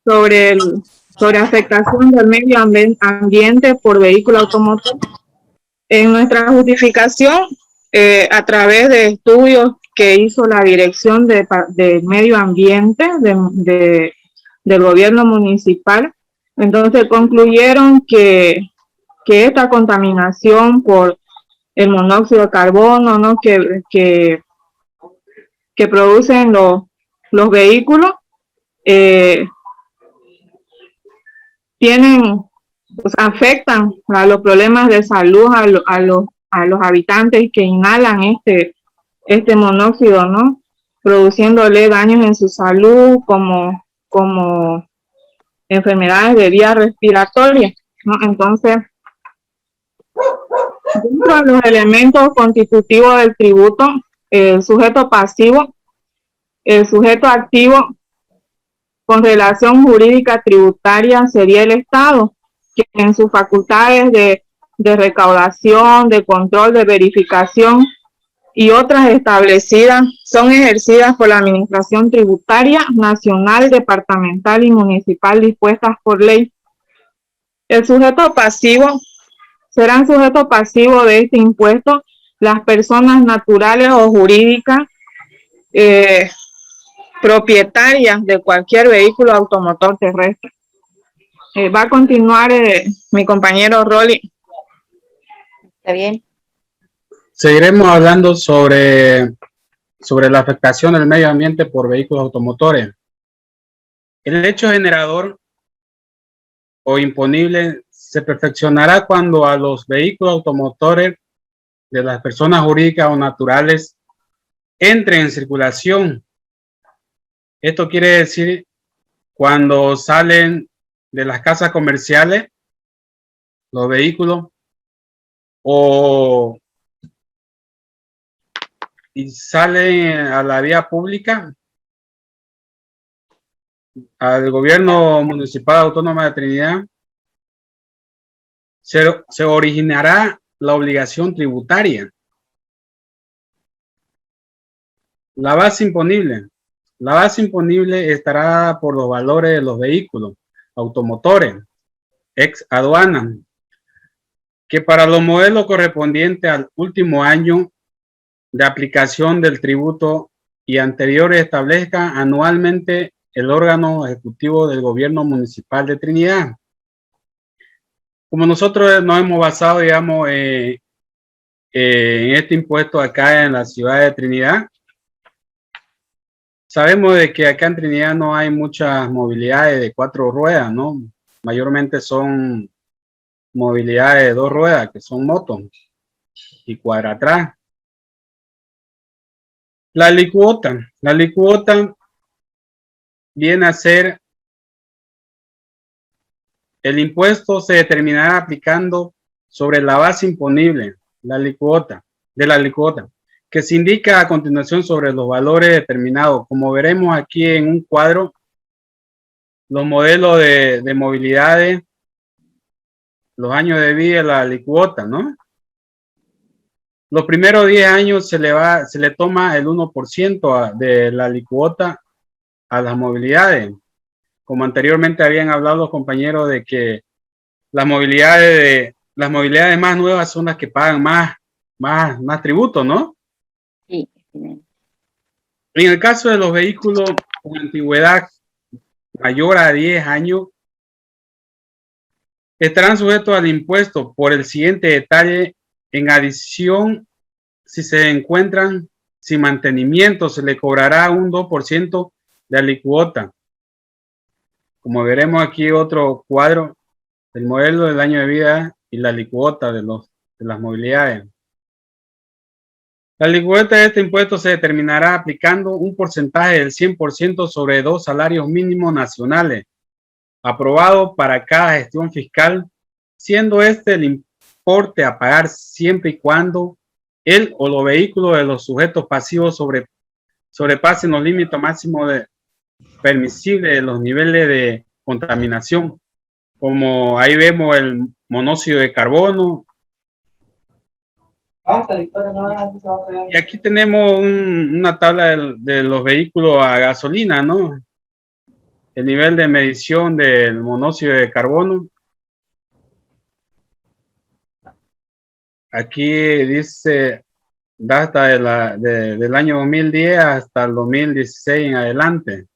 sobre sobre afectación del medio ambiente por vehículo automotor. En nuestra justificación, a través de estudios que hizo la Dirección de Medio Ambiente del gobierno municipal, entonces concluyeron que esta contaminación por el monóxido de carbono, ¿no?, que producen los vehículos, pues afectan a los problemas de salud a los habitantes que inhalan este monóxido, ¿no?, produciéndole daños en su salud como enfermedades de vía respiratoria, ¿no? Entonces, dentro de los elementos constitutivos del tributo, el sujeto pasivo, el sujeto activo con relación jurídica tributaria sería el Estado, que en sus facultades de recaudación, de control, de verificación y otras establecidas son ejercidas por la Administración Tributaria Nacional, Departamental y Municipal dispuestas por ley. El sujeto pasivo serán sujetos pasivos de este impuesto las personas naturales o jurídicas propietarias de cualquier vehículo automotor terrestre. Va a continuar mi compañero Rolly. Está bien. Seguiremos hablando sobre la afectación del medio ambiente por vehículos automotores. El hecho generador o imponible se perfeccionará cuando a los vehículos automotores de las personas jurídicas o naturales entren en circulación. Esto quiere decir cuando salen de las casas comerciales los vehículos y salen a la vía pública, al gobierno municipal autónomo de Trinidad, se originará la obligación tributaria. La base imponible estará por los valores de los vehículos automotores, ex aduana, que para los modelos correspondientes al último año de aplicación del tributo y anteriores establezca anualmente el órgano ejecutivo del gobierno municipal de Trinidad. Como nosotros nos hemos basado, digamos, en este impuesto acá en la ciudad de Trinidad, sabemos de que acá en Trinidad no hay muchas movilidades de 4 ruedas, ¿no? Mayormente son movilidades de 2 ruedas, que son motos y cuadra atrás. La alícuota viene a ser el impuesto se determinará aplicando sobre la base imponible, de la alícuota, que se indica a continuación sobre los valores determinados. Como veremos aquí en un cuadro, los modelos de movilidades, los años de vida de la alícuota, ¿no? Los primeros 10 años se le toma el 1% de la alícuota a las movilidades. Como anteriormente habían hablado los compañeros de que las movilidades más nuevas son las que pagan más tributo, ¿no? Sí. En el caso de los vehículos con antigüedad mayor a 10 años, estarán sujetos al impuesto por el siguiente detalle. En adición, si se encuentran sin mantenimiento, se le cobrará un 2% de alícuota. Como veremos aquí otro cuadro, el modelo del año de vida y la alícuota de las movilidades. La alícuota de este impuesto se determinará aplicando un porcentaje del 100% sobre 2 salarios mínimos nacionales, aprobado para cada gestión fiscal, siendo este el importe a pagar siempre y cuando él o los vehículos de los sujetos pasivos sobrepasen los límites máximos permisibles de los niveles de contaminación, como ahí vemos el monóxido de carbono. Y aquí tenemos una tabla de los vehículos a gasolina, ¿no? el nivel de medición del monóxido de carbono. Aquí dice data del año 2010 hasta el 2016 en adelante,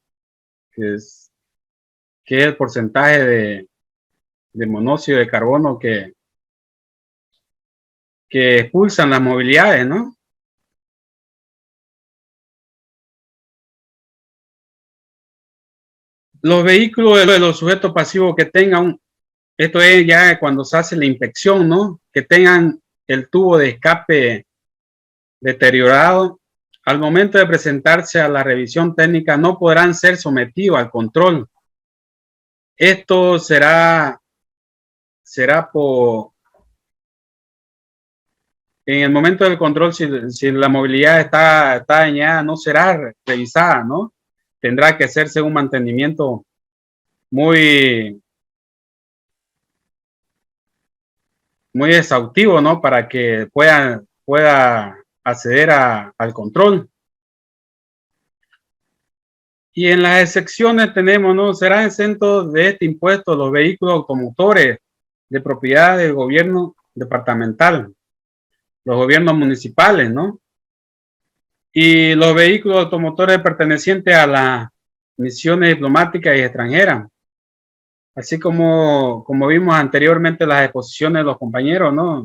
que es el porcentaje de monóxido de carbono que expulsan las movilidades, ¿no? Los vehículos de los sujetos pasivos que tengan, esto es ya cuando se hace la inspección, ¿no? Que tengan el tubo de escape deteriorado, al momento de presentarse a la revisión técnica no podrán ser sometidos al control. Esto será en el momento del control, si la movilidad está dañada, no será revisada, ¿no? Tendrá que hacerse un mantenimiento muy exhaustivo, ¿no? Para que pueda acceder al control. Y en las excepciones tenemos, ¿no? Serán exentos de este impuesto los vehículos automotores de propiedad del gobierno departamental, los gobiernos municipales, ¿no? Y los vehículos automotores pertenecientes a las misiones diplomáticas y extranjeras, así como vimos anteriormente las exposiciones de los compañeros, ¿no?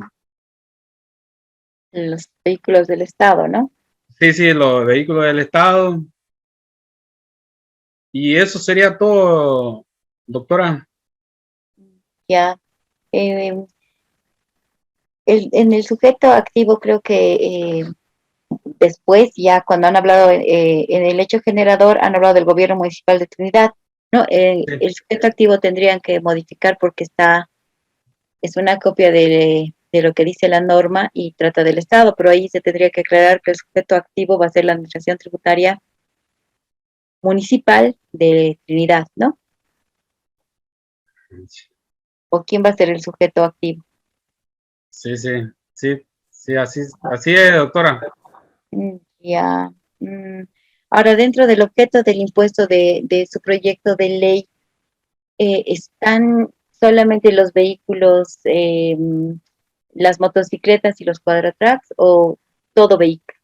Los vehículos del Estado, ¿no? Sí, los vehículos del Estado. Y eso sería todo, doctora. Ya. En el sujeto activo creo que después, ya cuando han hablado en el hecho generador, han hablado del gobierno municipal de Trinidad, ¿no? Sí. El sujeto activo tendrían que modificar porque es una copia de lo que dice la norma y trata del Estado, pero ahí se tendría que aclarar que el sujeto activo va a ser la administración tributaria municipal de Trinidad, ¿no? ¿O quién va a ser el sujeto activo? Sí, así es, doctora. Ya. Ahora, dentro del objeto del impuesto de su proyecto de ley, ¿están solamente los vehículos, las motocicletas y los cuadratracks o todo vehículo?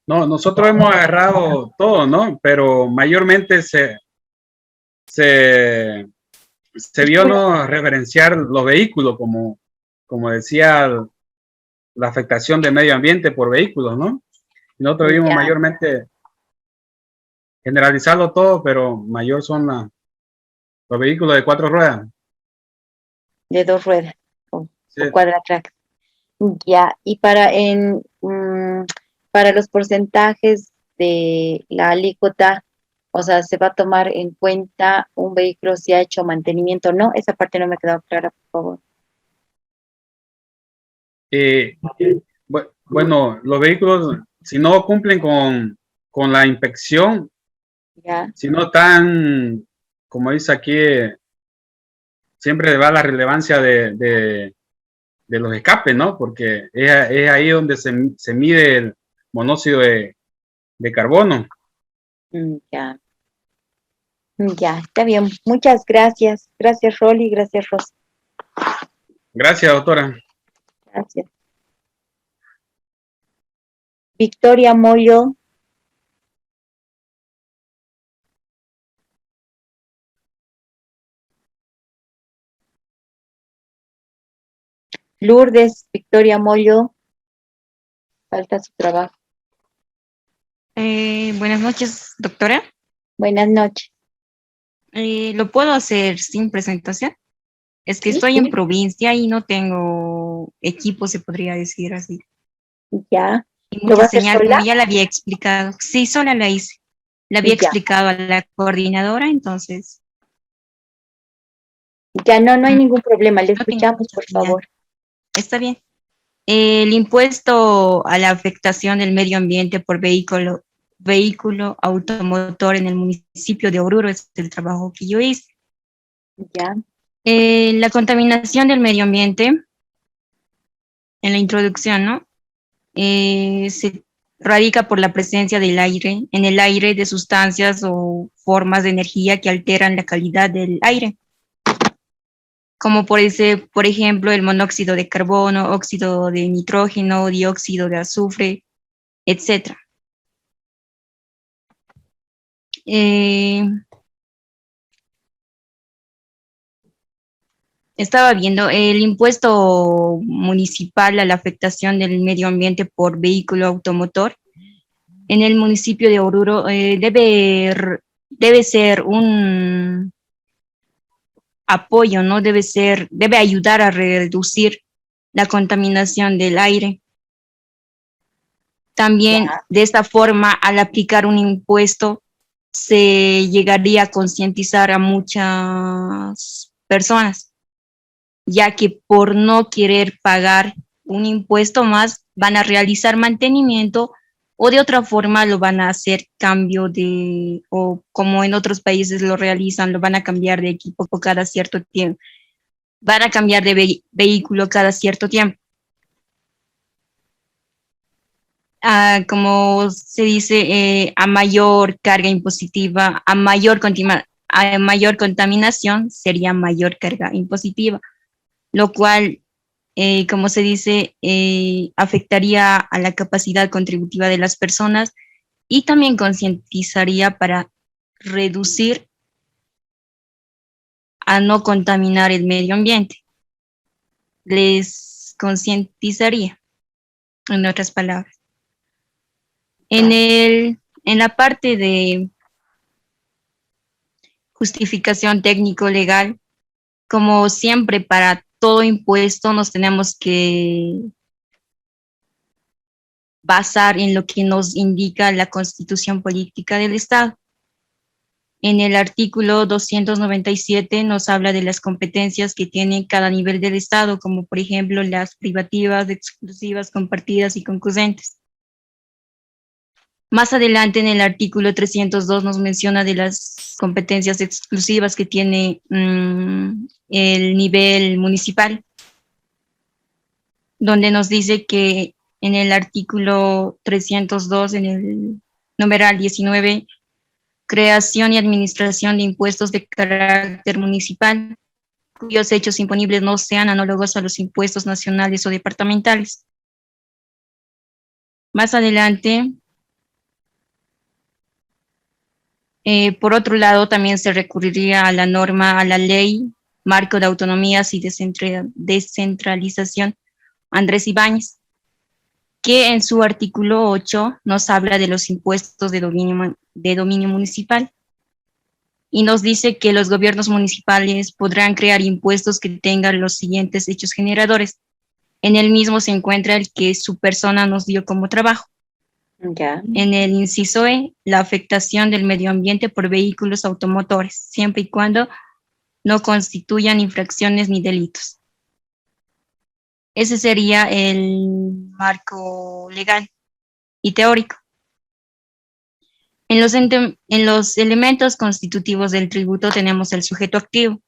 No, nosotros hemos agarrado todo, ¿no? Pero mayormente se vio, ¿no? Referenciar los vehículos, como decía, la afectación del medio ambiente por vehículos, ¿no? Nosotros vimos mayormente generalizarlo todo, pero mayor son los vehículos de 4 ruedas. De 2 ruedas o Sí. cuadratracks. Ya, y para los porcentajes de la alícuota, o sea, se va a tomar en cuenta un vehículo si ha hecho mantenimiento o no. Esa parte no me ha quedado clara, por favor. Bueno, los vehículos, si no cumplen con la inspección, Ya, si no están, como dice aquí, siempre va la relevancia de los escapes, ¿no? Porque es ahí donde se mide el monóxido de carbono. ya. Ya, está bien. Muchas gracias. Gracias, Rolly. Gracias, Rosa. Gracias, doctora. Gracias. Victoria Moyo. Lourdes Victoria Moyo. Falta su trabajo. Buenas noches, doctora. Buenas noches. ¿Lo puedo hacer sin presentación? Es que Sí, estoy sí. en provincia y no tengo equipo, se podría decir así. Ya. Y ¿Lo va a mucha hacer señal, sola? como ya la había explicado. Sí, sola la hice. La había Ya. explicado a la coordinadora, entonces Ya no hay ningún problema. Le no tengo escuchamos, mucha por señal. favor. Está bien. El impuesto a la afectación del medio ambiente por vehículo automotor en el municipio de Oruro es el trabajo que yo hice. Ya. La contaminación del medio ambiente, en la introducción, ¿no? radica por la presencia del aire, en el aire de sustancias o formas de energía que alteran la calidad del aire, como por ejemplo, el monóxido de carbono, óxido de nitrógeno, dióxido de azufre, etc. Estaba viendo el impuesto municipal a la afectación del medio ambiente por vehículo automotor. En el municipio de Oruro debe ser un apoyo, ¿no? Debe ayudar a reducir la contaminación del aire. También de esta forma, al aplicar un impuesto, se llegaría a concientizar a muchas personas, ya que por no querer pagar un impuesto más, van a realizar mantenimiento o de otra forma lo van a hacer cambio o como en otros países lo realizan, lo van a cambiar de equipo cada cierto tiempo, van a cambiar de vehículo cada cierto tiempo. Como se dice, a mayor carga impositiva, a mayor contaminación sería mayor carga impositiva, lo cual, como se dice, afectaría a la capacidad contributiva de las personas y también concientizaría para reducir a no contaminar el medio ambiente. Les concientizaría, en otras palabras. En la parte de justificación técnico-legal, como siempre para todo impuesto nos tenemos que basar en lo que nos indica la Constitución Política del Estado. En el artículo 297 nos habla de las competencias que tiene cada nivel del Estado, como por ejemplo las privativas, exclusivas, compartidas y concurrentes. Más adelante en el artículo 302 nos menciona de las competencias exclusivas que tiene el nivel municipal, donde nos dice que en el artículo 302, en el numeral 19, creación y administración de impuestos de carácter municipal, cuyos hechos imponibles no sean análogos a los impuestos nacionales o departamentales. Más adelante, por otro lado, también se recurriría a la norma, a la ley Marco de Autonomías y Descentralización Andrés Ibáñez, que en su artículo 8 nos habla de los impuestos de dominio municipal y nos dice que los gobiernos municipales podrán crear impuestos que tengan los siguientes hechos generadores. En el mismo se encuentra el que su persona nos dio como trabajo. Ya. En el inciso E, la afectación del medio ambiente por vehículos automotores, siempre y cuando no constituyan infracciones ni delitos. Ese sería el marco legal y teórico. En los elementos constitutivos del tributo tenemos el sujeto activo.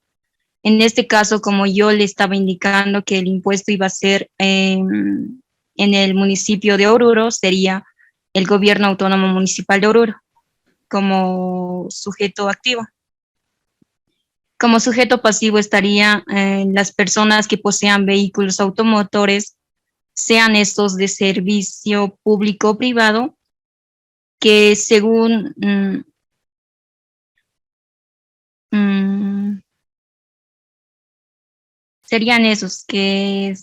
En este caso, como yo le estaba indicando que el impuesto iba a ser en el municipio de Oruro, sería el Gobierno Autónomo Municipal de Oruro como sujeto activo. Como sujeto pasivo estaría las personas que posean vehículos automotores, sean estos de servicio público o privado, que según serían esos que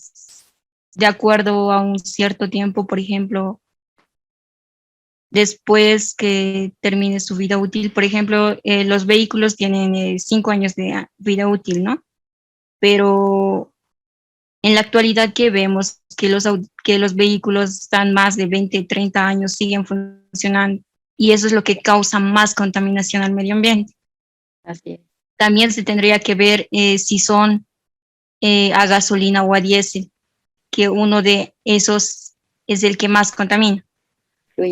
de acuerdo a un cierto tiempo, por ejemplo, después que termine su vida útil. Por ejemplo, los vehículos tienen 5 años de vida útil, ¿no? Pero en la actualidad que vemos que los vehículos están más de 20, 30 años, siguen funcionando, y eso es lo que causa más contaminación al medio ambiente. Así es. También se tendría que ver si son a gasolina o a diésel, que uno de esos es el que más contamina.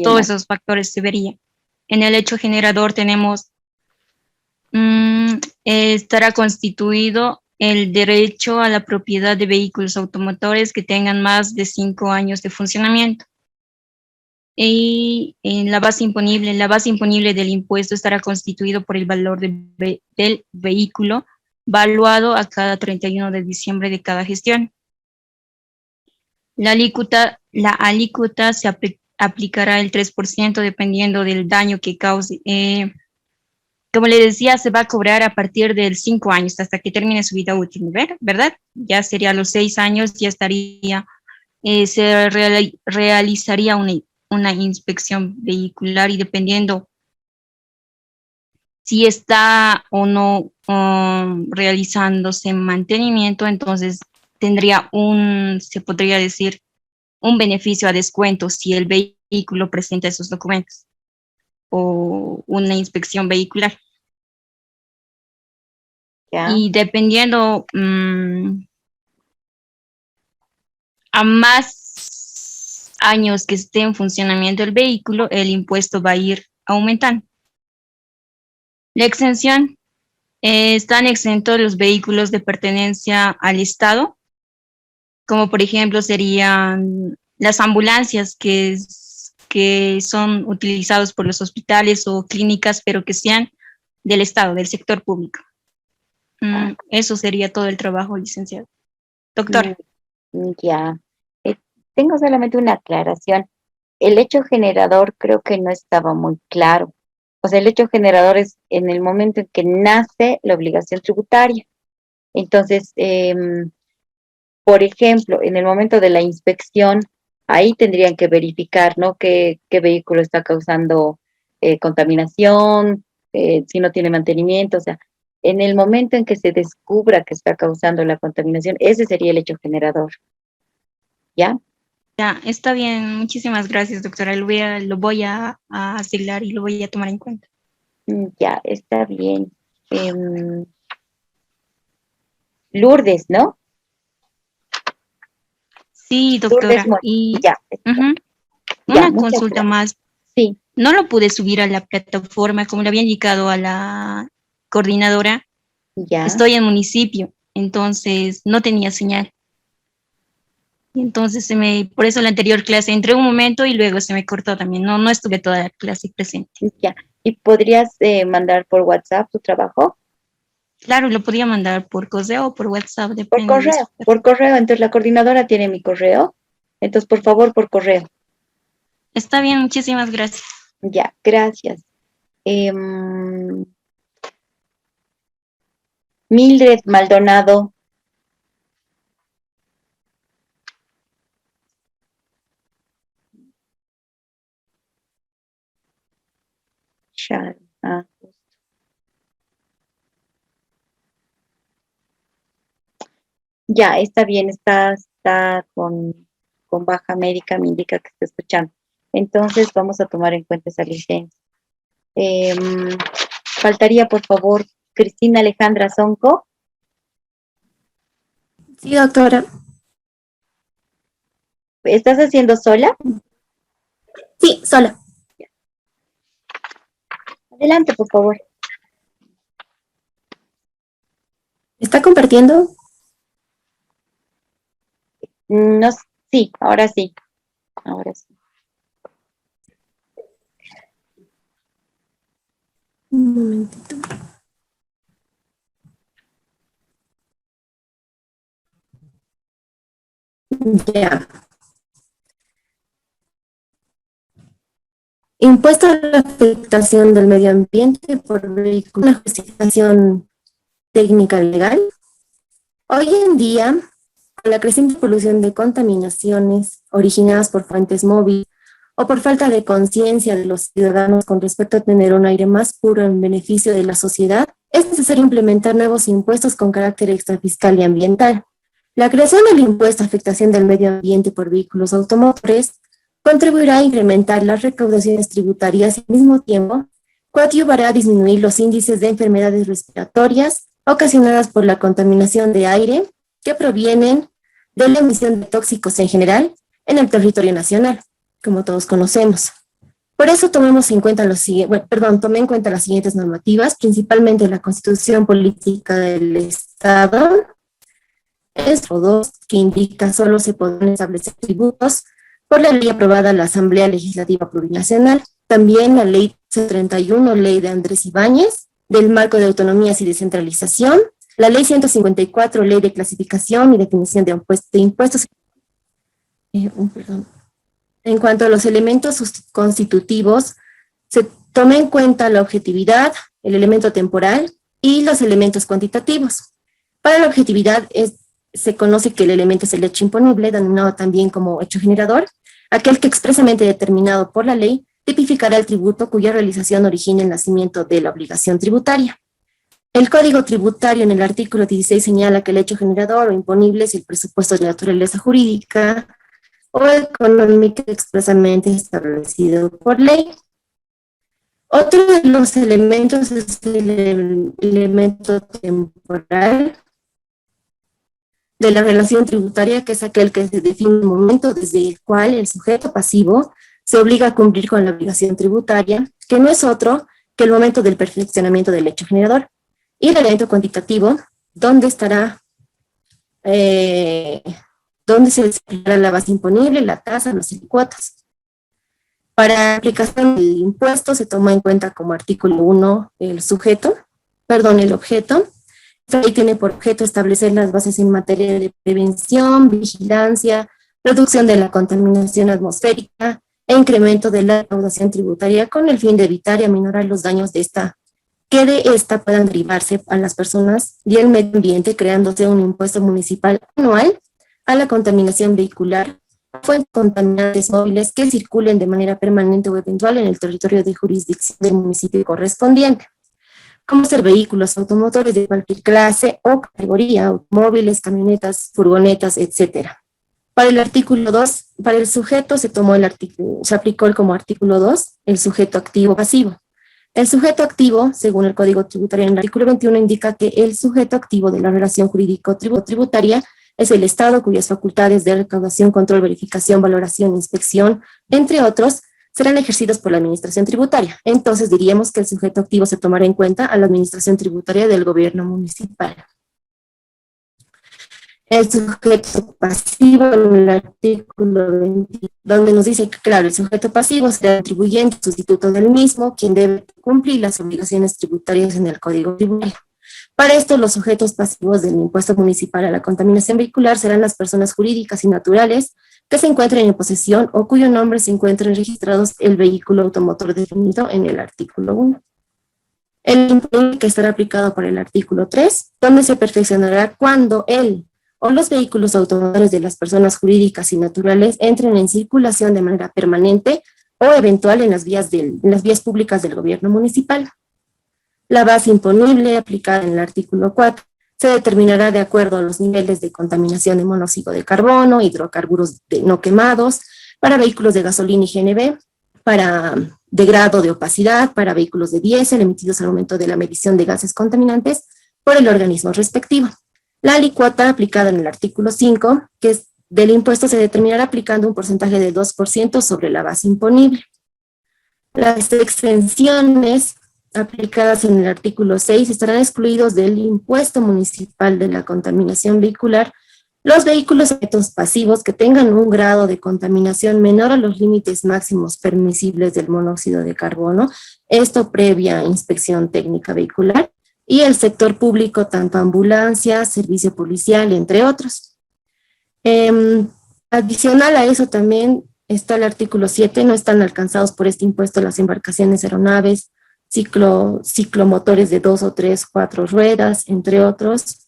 Todos esos factores se verían. En el hecho generador tenemos, estará constituido el derecho a la propiedad de vehículos automotores que tengan más de 5 años de funcionamiento. Y en la base imponible del impuesto estará constituido por el valor del vehículo valuado a cada 31 de diciembre de cada gestión. La alícuota se aplicará el 3% dependiendo del daño que cause. Como le decía, se va a cobrar a partir de 5 años hasta que termine su vida útil, ¿verdad? Ya sería a los 6 años, ya estaría, realizaría una inspección vehicular y dependiendo si está o no realizándose mantenimiento, entonces tendría se podría decir, un beneficio a descuento si el vehículo presenta esos documentos o una inspección vehicular. ¿Ya? Y dependiendo a más años que esté en funcionamiento el vehículo, el impuesto va a ir aumentando. La exención, están exentos los vehículos de pertenencia al Estado, como por ejemplo serían las ambulancias que son utilizados por los hospitales o clínicas, pero que sean del Estado, del sector público. Eso sería todo el trabajo, licenciado. Doctora. Ya. Tengo solamente una aclaración. El hecho generador creo que no estaba muy claro. O sea, el hecho generador es en el momento en que nace la obligación tributaria. Entonces, por ejemplo, en el momento de la inspección, ahí tendrían que verificar, ¿no? Qué vehículo está causando contaminación, si no tiene mantenimiento, o sea, en el momento en que se descubra que está causando la contaminación, ese sería el hecho generador. ¿Ya? Ya, está bien. Muchísimas gracias, doctora. Lo voy a asignar y lo voy a tomar en cuenta. Ya, está bien. Lourdes, ¿no? Sí, doctora. Lourdes, Y ya. una muchas consulta gracias. más. Sí, No lo pude subir a la plataforma, como le había indicado a la coordinadora. ya. Estoy en municipio, entonces no tenía señal. Y entonces por eso la anterior clase entré un momento y luego se me cortó también. No estuve toda la clase presente. Ya. ¿Y podrías mandar por WhatsApp tu trabajo? Claro, lo podía mandar por correo o por WhatsApp, Por depende de correo, su- por correo. Entonces la coordinadora tiene mi correo. Entonces, por favor, por correo. Está bien, muchísimas gracias. Ya, gracias. Mildred Maldonado. Ah, ya, está bien, está con baja médica, me indica que está escuchando. Entonces, vamos a tomar en cuenta esa licencia. Faltaría, por favor, Cristina Alejandra Zonco. Sí, doctora. ¿Estás haciendo sola? Sí, sola. Adelante, por favor. ¿Está compartiendo? No, sí, ahora sí. Ahora sí. Un momentito. Ya. Impuesto a la afectación del medio ambiente por vehículo, una justificación técnica legal. Hoy en día, con la creciente polución de contaminaciones originadas por fuentes móviles o por falta de conciencia de los ciudadanos con respecto a tener un aire más puro en beneficio de la sociedad, es necesario implementar nuevos impuestos con carácter extrafiscal y ambiental. La creación del impuesto a afectación del medio ambiente por vehículos automotores contribuirá a incrementar las recaudaciones tributarias y al mismo tiempo coadyuvará a disminuir los índices de enfermedades respiratorias ocasionadas por la contaminación de aire que provienen de la emisión de tóxicos en general en el territorio nacional, como todos conocemos. Por eso tomé en cuenta las siguientes normativas, principalmente la Constitución Política del Estado, es 2, que indica solo se podrán establecer tributos por la ley aprobada en la Asamblea Legislativa Plurinacional, también la ley 31, ley de Andrés Ibáñez, del marco de autonomías y descentralización, la ley 154, ley de clasificación y definición de impuestos. En cuanto a los elementos constitutivos, se toma en cuenta la objetividad, el elemento temporal y los elementos cuantitativos. Para la objetividad se conoce que el elemento es el hecho imponible, denominado también como hecho generador, aquel que expresamente determinado por la ley tipificará el tributo cuya realización origina el nacimiento de la obligación tributaria. El Código Tributario en el artículo 16 señala que el hecho generador o imponible es el presupuesto de naturaleza jurídica o económica expresamente establecido por ley. Otro de los elementos es el elemento temporal de la relación tributaria, que es aquel que se define el momento desde el cual el sujeto pasivo se obliga a cumplir con la obligación tributaria, que no es otro que el momento del perfeccionamiento del hecho generador. Y el elemento cuantitativo, donde se desarrollará la base imponible, la tasa, las cuotas. Para aplicación del impuesto se toma en cuenta como artículo 1 el objeto. Esta ley tiene por objeto establecer las bases en materia de prevención, vigilancia, reducción de la contaminación atmosférica e incremento de la recaudación tributaria con el fin de evitar y aminorar los daños de esta puedan derivarse a las personas y el medio ambiente, creándose un impuesto municipal anual a la contaminación vehicular, fuentes contaminantes móviles que circulen de manera permanente o eventual en el territorio de jurisdicción del municipio correspondiente, como ser vehículos automotores de cualquier clase o categoría, automóviles, camionetas, furgonetas, etc. Para el artículo 2, para el sujeto se aplicó como artículo 2 el sujeto activo pasivo. El sujeto activo, según el Código Tributario en el artículo 21, indica que el sujeto activo de la relación jurídico-tributaria es el Estado, cuyas facultades de recaudación, control, verificación, valoración, inspección, entre otros, serán ejercidos por la administración tributaria. Entonces diríamos que el sujeto activo se tomará en cuenta a la administración tributaria del gobierno municipal. El sujeto pasivo en el artículo 20, donde nos dice que, claro, el sujeto pasivo será el contribuyente, sustituto del mismo, quien debe cumplir las obligaciones tributarias en el Código Tributario. Para esto, los sujetos pasivos del impuesto municipal a la contaminación vehicular serán las personas jurídicas y naturales que se encuentren en posesión o cuyo nombre se encuentren registrados el vehículo automotor definido en el artículo 1. El impuesto que estará aplicado por el artículo 3, donde se perfeccionará cuando el o los vehículos automotores de las personas jurídicas y naturales entren en circulación de manera permanente o eventual en las vías públicas del gobierno municipal. La base imponible aplicada en el artículo 4 se determinará de acuerdo a los niveles de contaminación de monóxido de carbono, hidrocarburos no quemados, para vehículos de gasolina y GNV, de grado de opacidad, para vehículos de diésel emitidos al momento de la medición de gases contaminantes por el organismo respectivo. La alícuota aplicada en el artículo 5, que es del impuesto, se determinará aplicando un porcentaje de 2% sobre la base imponible. Las exenciones aplicadas en el artículo 6 estarán excluidos del impuesto municipal de la contaminación vehicular los vehículos pasivos que tengan un grado de contaminación menor a los límites máximos permisibles del monóxido de carbono, esto previa inspección técnica vehicular, y el sector público, tanto ambulancia, servicio policial, entre otros. Adicional a eso también está el artículo 7, no están alcanzados por este impuesto las embarcaciones, aeronaves, ciclomotores de 2 o 3, 4 ruedas, entre otros.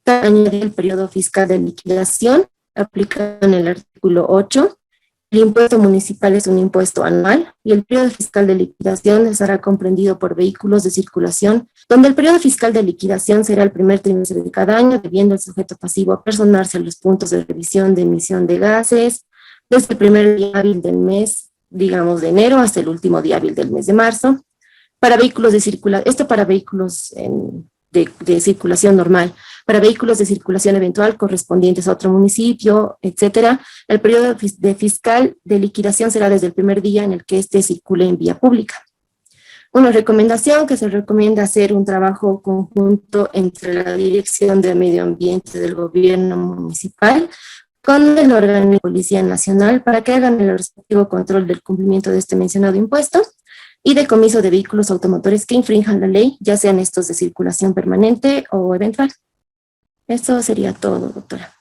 Añadir el periodo fiscal de liquidación, aplicado en el artículo 8. El impuesto municipal es un impuesto anual y el periodo fiscal de liquidación estará comprendido por vehículos de circulación, donde el periodo fiscal de liquidación será el primer trimestre de cada año, debiendo el sujeto pasivo apersonarse a los puntos de revisión de emisión de gases, desde el primer día hábil del mes, digamos de enero, hasta el último día hábil del mes de marzo. Para vehículos de circulación, esto para vehículos de circulación normal. Para vehículos de circulación eventual correspondientes a otro municipio, etcétera, el periodo fiscal de liquidación será desde el primer día en el que éste circule en vía pública. Una recomendación que se recomienda hacer un trabajo conjunto entre la Dirección de Medio Ambiente del Gobierno Municipal con el órgano de Policía Nacional para que hagan el respectivo control del cumplimiento de este mencionado impuesto y decomiso de vehículos automotores que infrinjan la ley, ya sean estos de circulación permanente o eventual. Eso sería todo, doctora.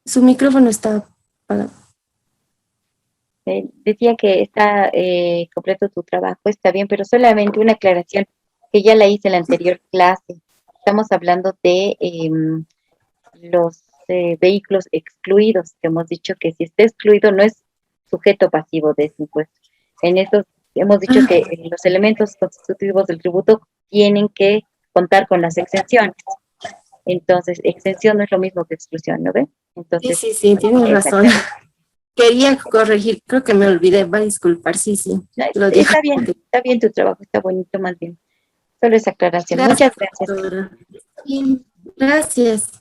Su micrófono está apagado. Decía que está completo tu trabajo, está bien, pero solamente una aclaración que ya la hice en la anterior clase. Estamos hablando de los vehículos excluidos, que hemos dicho que si está excluido no es sujeto pasivo de ese impuesto. En estos hemos dicho que los elementos constitutivos del tributo tienen que contar con las exenciones. Entonces, exención no es lo mismo que exclusión, ¿no ve? Entonces, Sí, tienes razón. Quería corregir, creo que me olvidé, va a disculpar, sí. Lo dejo. Está bien tu trabajo, está bonito más bien. Solo esa aclaración. Gracias, Muchas gracias. doctora. Bien, gracias.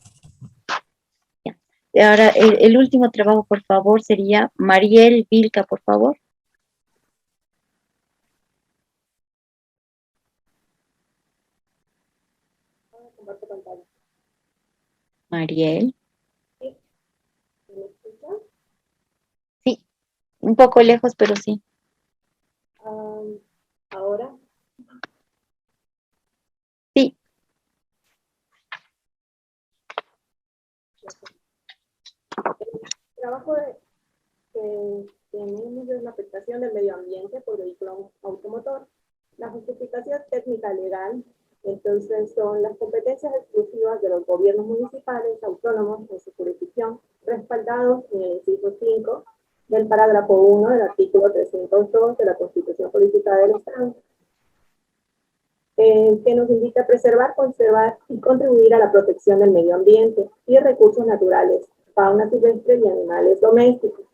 Ahora, el último trabajo, por favor, sería Mariel Vilca, por favor. Mariel. Sí, un poco lejos, pero sí. ¿Ahora? Sí. El trabajo que tenemos es la afectación del medio ambiente por vehículo automotor. La justificación técnica legal, entonces, son las competencias exclusivas de los gobiernos municipales autónomos en su jurisdicción, respaldados en el inciso 5 del parágrafo 1 del artículo 302 de la Constitución Política del Estado, que nos indica preservar, conservar y contribuir a la protección del medio ambiente y recursos naturales, fauna silvestre y animales domésticos.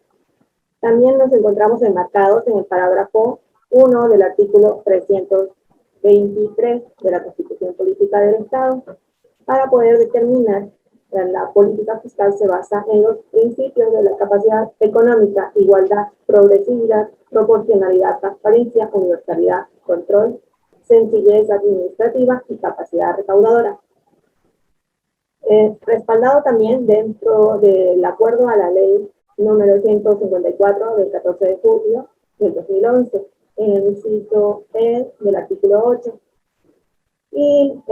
También nos encontramos enmarcados en el parágrafo 1 del artículo 323 de la Constitución Política del Estado. Para poder determinar, la política fiscal se basa en los principios de la capacidad económica, igualdad, progresividad, proporcionalidad, transparencia, universalidad, control, sencillez administrativa y capacidad recaudadora. Respaldado también dentro del acuerdo a la ley número 154 del 14 de julio del 2011, en el inciso E del artículo 8. Y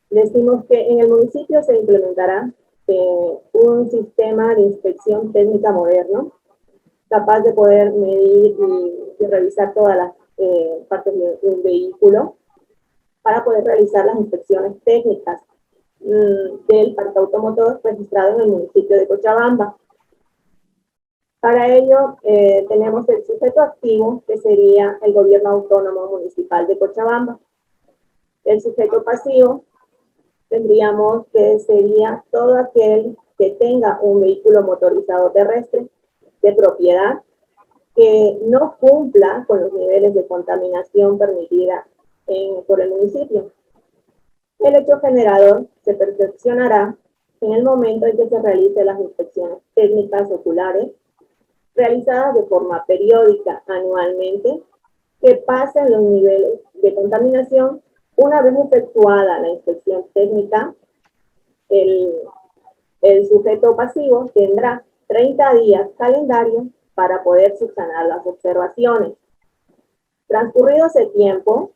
decimos que en el municipio se implementará un sistema de inspección técnica moderno, capaz de poder medir y revisar todas las partes de un vehículo para poder realizar las inspecciones técnicas del parque automotor registrado en el municipio de Cochabamba. Para ello, tenemos el sujeto activo, que sería el gobierno autónomo municipal de Cochabamba. El sujeto pasivo, tendríamos que sería todo aquel que tenga un vehículo motorizado terrestre de propiedad, que no cumpla con los niveles de contaminación permitida por el municipio. El hecho generador se perfeccionará en el momento en que se realicen las inspecciones técnicas oculares, realizadas de forma periódica anualmente, que pasen los niveles de contaminación. Una vez efectuada la inspección técnica, el sujeto pasivo tendrá 30 días calendario para poder subsanar las observaciones. Transcurrido ese tiempo,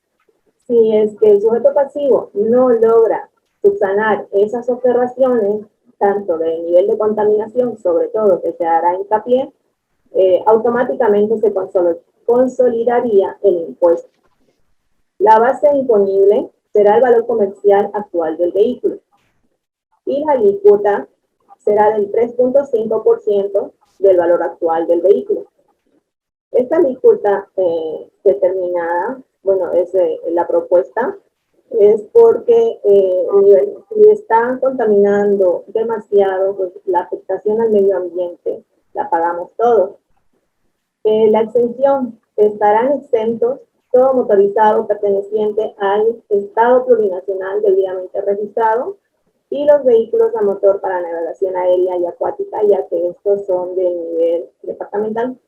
si es que el sujeto pasivo no logra subsanar esas observaciones, tanto del nivel de contaminación, sobre todo que se hará hincapié, automáticamente se consolidaría el impuesto. La base imponible será el valor comercial actual del vehículo y la alícuota será del 3.5% del valor actual del vehículo. Esta alícuota determinada, bueno, es la propuesta, es porque si están contaminando demasiado, pues la afectación al medio ambiente la pagamos todos. La exención, estarán exentos todo motorizado perteneciente al Estado plurinacional debidamente registrado y los vehículos a motor para navegación aérea y acuática, ya que estos son de nivel departamental.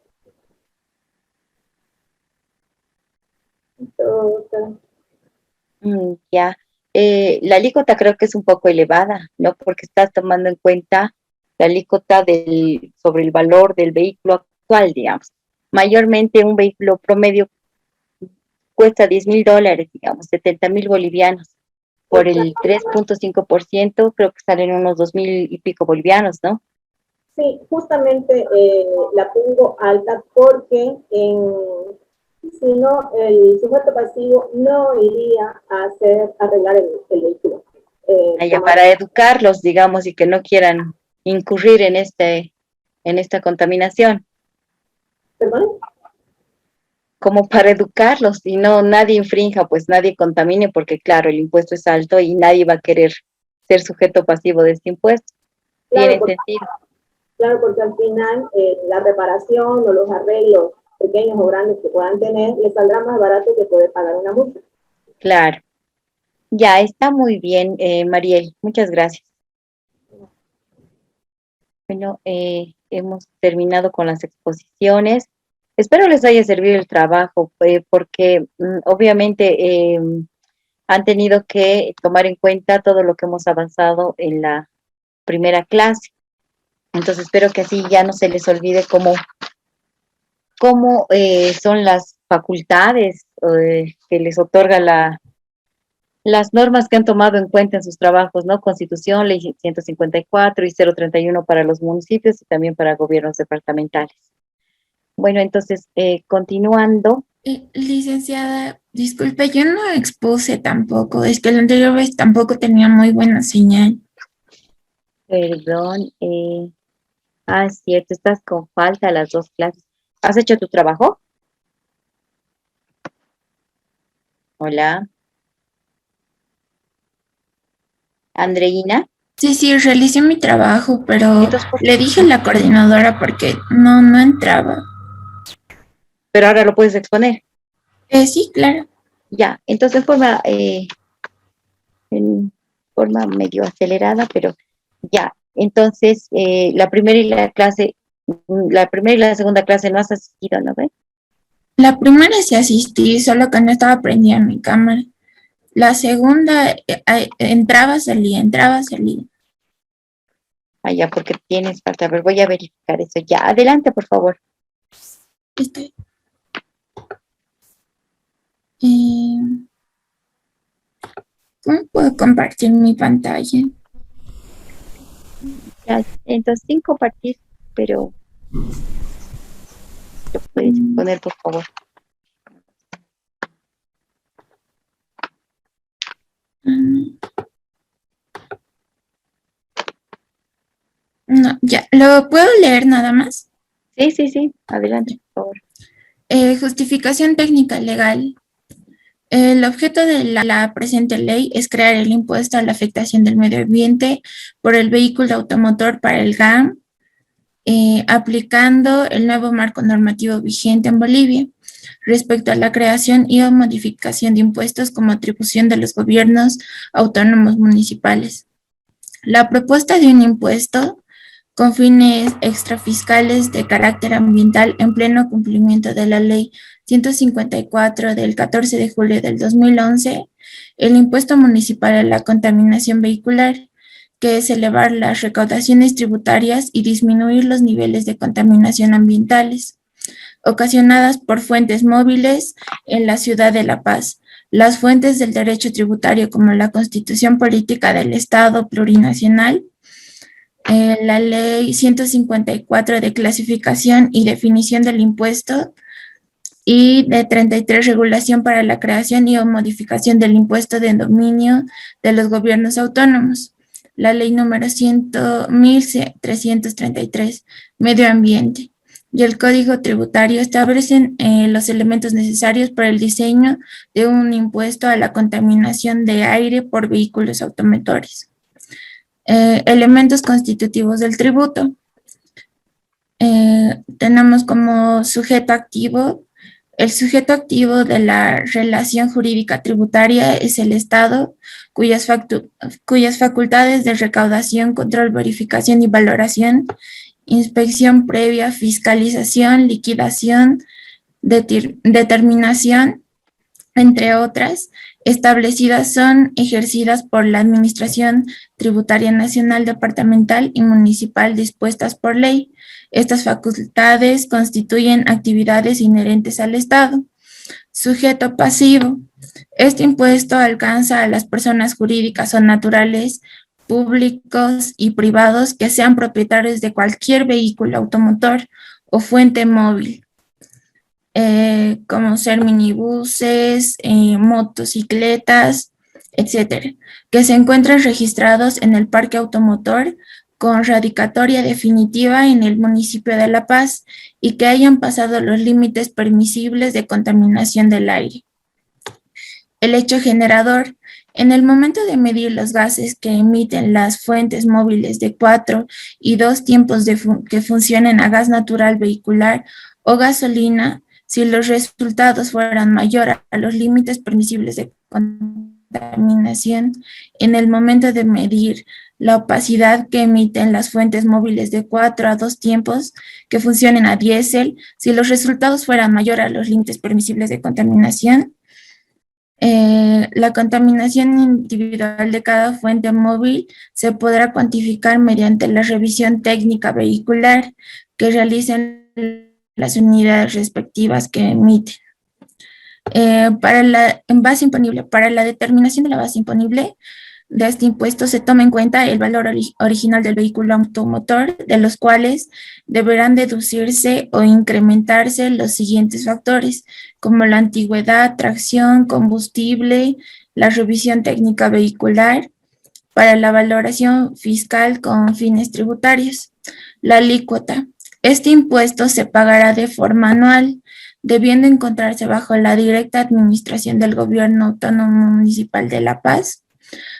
Ya. La alícuota creo que es un poco elevada, ¿no? Porque estás tomando en cuenta la alícuota sobre el valor del vehículo actual, digamos. Mayormente un vehículo promedio cuesta $10,000, digamos, 70,000 bolivianos. Por el 3.5%, creo que salen unos 2,000 y pico bolivianos, ¿no? Sí, justamente la pongo alta porque si no, el sujeto pasivo no iría a arreglar el vehículo. Para educarlos, digamos, y que no quieran incurrir en esta contaminación. ¿Perdón? Como para educarlos y no nadie infrinja, pues nadie contamine, porque claro, el impuesto es alto y nadie va a querer ser sujeto pasivo de este impuesto. Claro, Tiene sentido. Claro, porque al final la reparación o los arreglos pequeños o grandes que puedan tener les saldrá más barato que poder pagar una multa. Claro. Ya, está muy bien, Mariel. Muchas gracias. Bueno, hemos terminado con las exposiciones. Espero les haya servido el trabajo, porque obviamente han tenido que tomar en cuenta todo lo que hemos avanzado en la primera clase. Entonces espero que así ya no se les olvide cómo son las facultades que les otorga las normas que han tomado en cuenta en sus trabajos, ¿no? Constitución, Ley 154 y 031 para los municipios y también para gobiernos departamentales. Bueno, entonces, continuando. Licenciada, disculpe, yo no expuse tampoco, es que la anterior vez tampoco tenía muy buena señal. Perdón, es cierto, estás con falta las 2 clases. ¿Has hecho tu trabajo? Hola. Andreina. Sí, realicé mi trabajo, pero Entonces, le dije a la coordinadora porque no entraba. Pero ahora lo puedes exponer. Sí, claro. Ya, entonces en forma medio acelerada, pero ya. Entonces, la primera y la segunda clase no has asistido, ¿no ves? La primera sí asistí, solo que no estaba prendida mi cámara. La segunda entraba, salía. Ah, ya, porque tienes falta. A ver, voy a verificar eso. Ya, adelante, por favor. Estoy. ¿Cómo puedo compartir mi pantalla? Ya, entonces, sin compartir, pero lo puedes poner, por favor. No, ya, ¿lo puedo leer nada más? Sí, adelante, por favor. Justificación técnica legal. El objeto de la presente ley es crear el impuesto a la afectación del medio ambiente por el vehículo automotor para el GAM, aplicando el nuevo marco normativo vigente en Bolivia respecto a la creación y o modificación de impuestos como atribución de los gobiernos autónomos municipales. La propuesta de un impuesto con fines extrafiscales de carácter ambiental en pleno cumplimiento de la Ley 154 del 14 de julio del 2011, el impuesto municipal a la contaminación vehicular, que es elevar las recaudaciones tributarias y disminuir los niveles de contaminación ambientales ocasionadas por fuentes móviles en la ciudad de La Paz. Las fuentes del derecho tributario como la Constitución Política del Estado Plurinacional, la Ley 154 de clasificación y definición del impuesto y de 33 regulación para la creación y o modificación del impuesto de dominio de los gobiernos autónomos. La Ley número 100.333, Medio Ambiente, y el Código Tributario establecen los elementos necesarios para el diseño de un impuesto a la contaminación de aire por vehículos automotores. Elementos constitutivos del tributo. Tenemos como sujeto activo. El sujeto activo de la relación jurídica tributaria es el Estado, cuyas facultades de recaudación, control, verificación y valoración, inspección previa, fiscalización, liquidación, determinación, entre otras, establecidas son ejercidas por la Administración Tributaria Nacional, Departamental y Municipal dispuestas por ley. Estas facultades constituyen actividades inherentes al Estado. Sujeto pasivo. Este impuesto alcanza a las personas jurídicas o naturales, públicos y privados que sean propietarios de cualquier vehículo automotor o fuente móvil, como ser minibuses, motocicletas, etcétera, que se encuentren registrados en el parque automotor con radicatoria definitiva en el municipio de La Paz y que hayan pasado los límites permisibles de contaminación del aire. El hecho generador. En el momento de medir los gases que emiten las fuentes móviles de 4 y 2 tiempos que funcionen a gas natural vehicular o gasolina, si los resultados fueran mayores a los límites permisibles de contaminación, en el momento de medir la opacidad que emiten las fuentes móviles de 4 a 2 tiempos que funcionen a diésel, si los resultados fueran mayores a los límites permisibles de contaminación, la contaminación individual de cada fuente móvil se podrá cuantificar mediante la revisión técnica vehicular que realicen las unidades respectivas que emiten. Para la determinación de la base imponible de este impuesto se toma en cuenta el valor original del vehículo automotor, de los cuales deberán deducirse o incrementarse los siguientes factores, como la antigüedad, tracción, combustible, la revisión técnica vehicular, para la valoración fiscal con fines tributarios. La alícuota. Este impuesto se pagará de forma anual, debiendo encontrarse bajo la directa administración del Gobierno Autónomo Municipal de La Paz,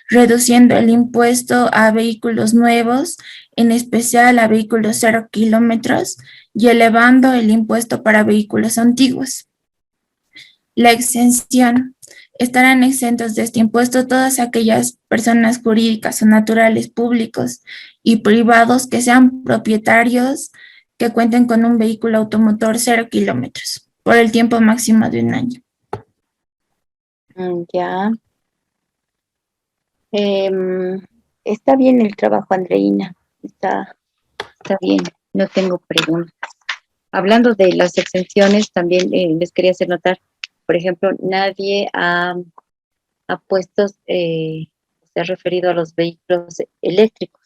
reduciendo el impuesto a vehículos nuevos, en especial a vehículos 0 kilómetros, y elevando el impuesto para vehículos antiguos. La exención. Estarán exentos de este impuesto todas aquellas personas jurídicas o naturales públicos y privados que sean propietarios que cuenten con un vehículo automotor 0 kilómetros por el tiempo máximo de 1 año. Ya. Está bien el trabajo, Andreina. Está bien, no tengo preguntas. Hablando de las exenciones, también les quería hacer notar, por ejemplo, nadie ha puesto, se ha referido a los vehículos eléctricos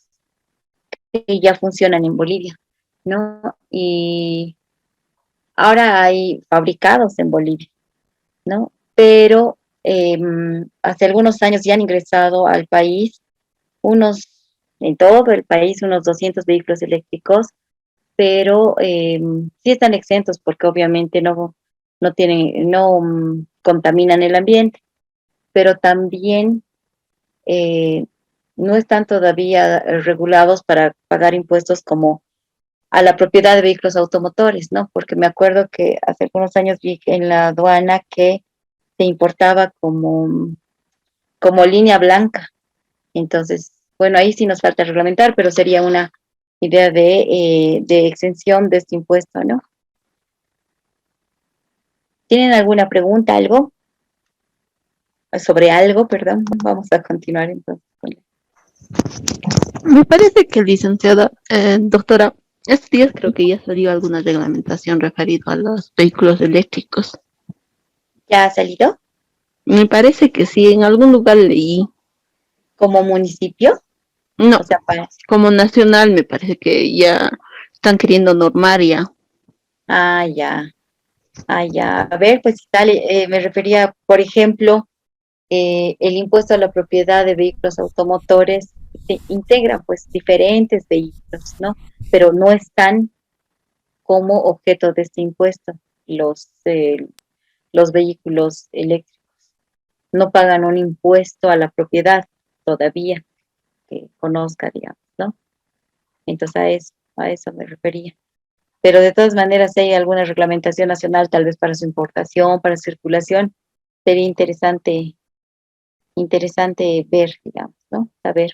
que ya funcionan en Bolivia, ¿no? Y ahora hay fabricados en Bolivia, ¿no? Pero hace algunos años ya han ingresado al país en todo el país, unos 200 vehículos eléctricos, pero sí están exentos porque obviamente no contaminan el ambiente, pero también no están todavía regulados para pagar impuestos como a la propiedad de vehículos automotores, ¿no? Porque me acuerdo que hace algunos años vi en la aduana que se importaba como línea blanca. Entonces, bueno, ahí sí nos falta reglamentar, pero sería una idea de exención de este impuesto, ¿no? ¿Tienen alguna pregunta, algo? Sobre algo, perdón. Vamos a continuar entonces. Me parece que licenciada, doctora, estos días creo que ya salió alguna reglamentación referida a los vehículos eléctricos. ¿Ya ha salido? Me parece que sí, en algún lugar leí. ¿Como municipio? No, O sea, como nacional me parece que ya están queriendo normar ya. Ah, ya. A ver, pues sale, me refería, por ejemplo, el impuesto a la propiedad de vehículos automotores se integran pues diferentes vehículos, ¿no? Pero no están como objeto de este impuesto los vehículos eléctricos. No pagan un impuesto a la propiedad todavía que conozca, digamos, ¿no? Entonces a eso me refería. Pero de todas maneras, si hay alguna reglamentación nacional, tal vez para su importación, para circulación, sería interesante ver, digamos, ¿no? Saber.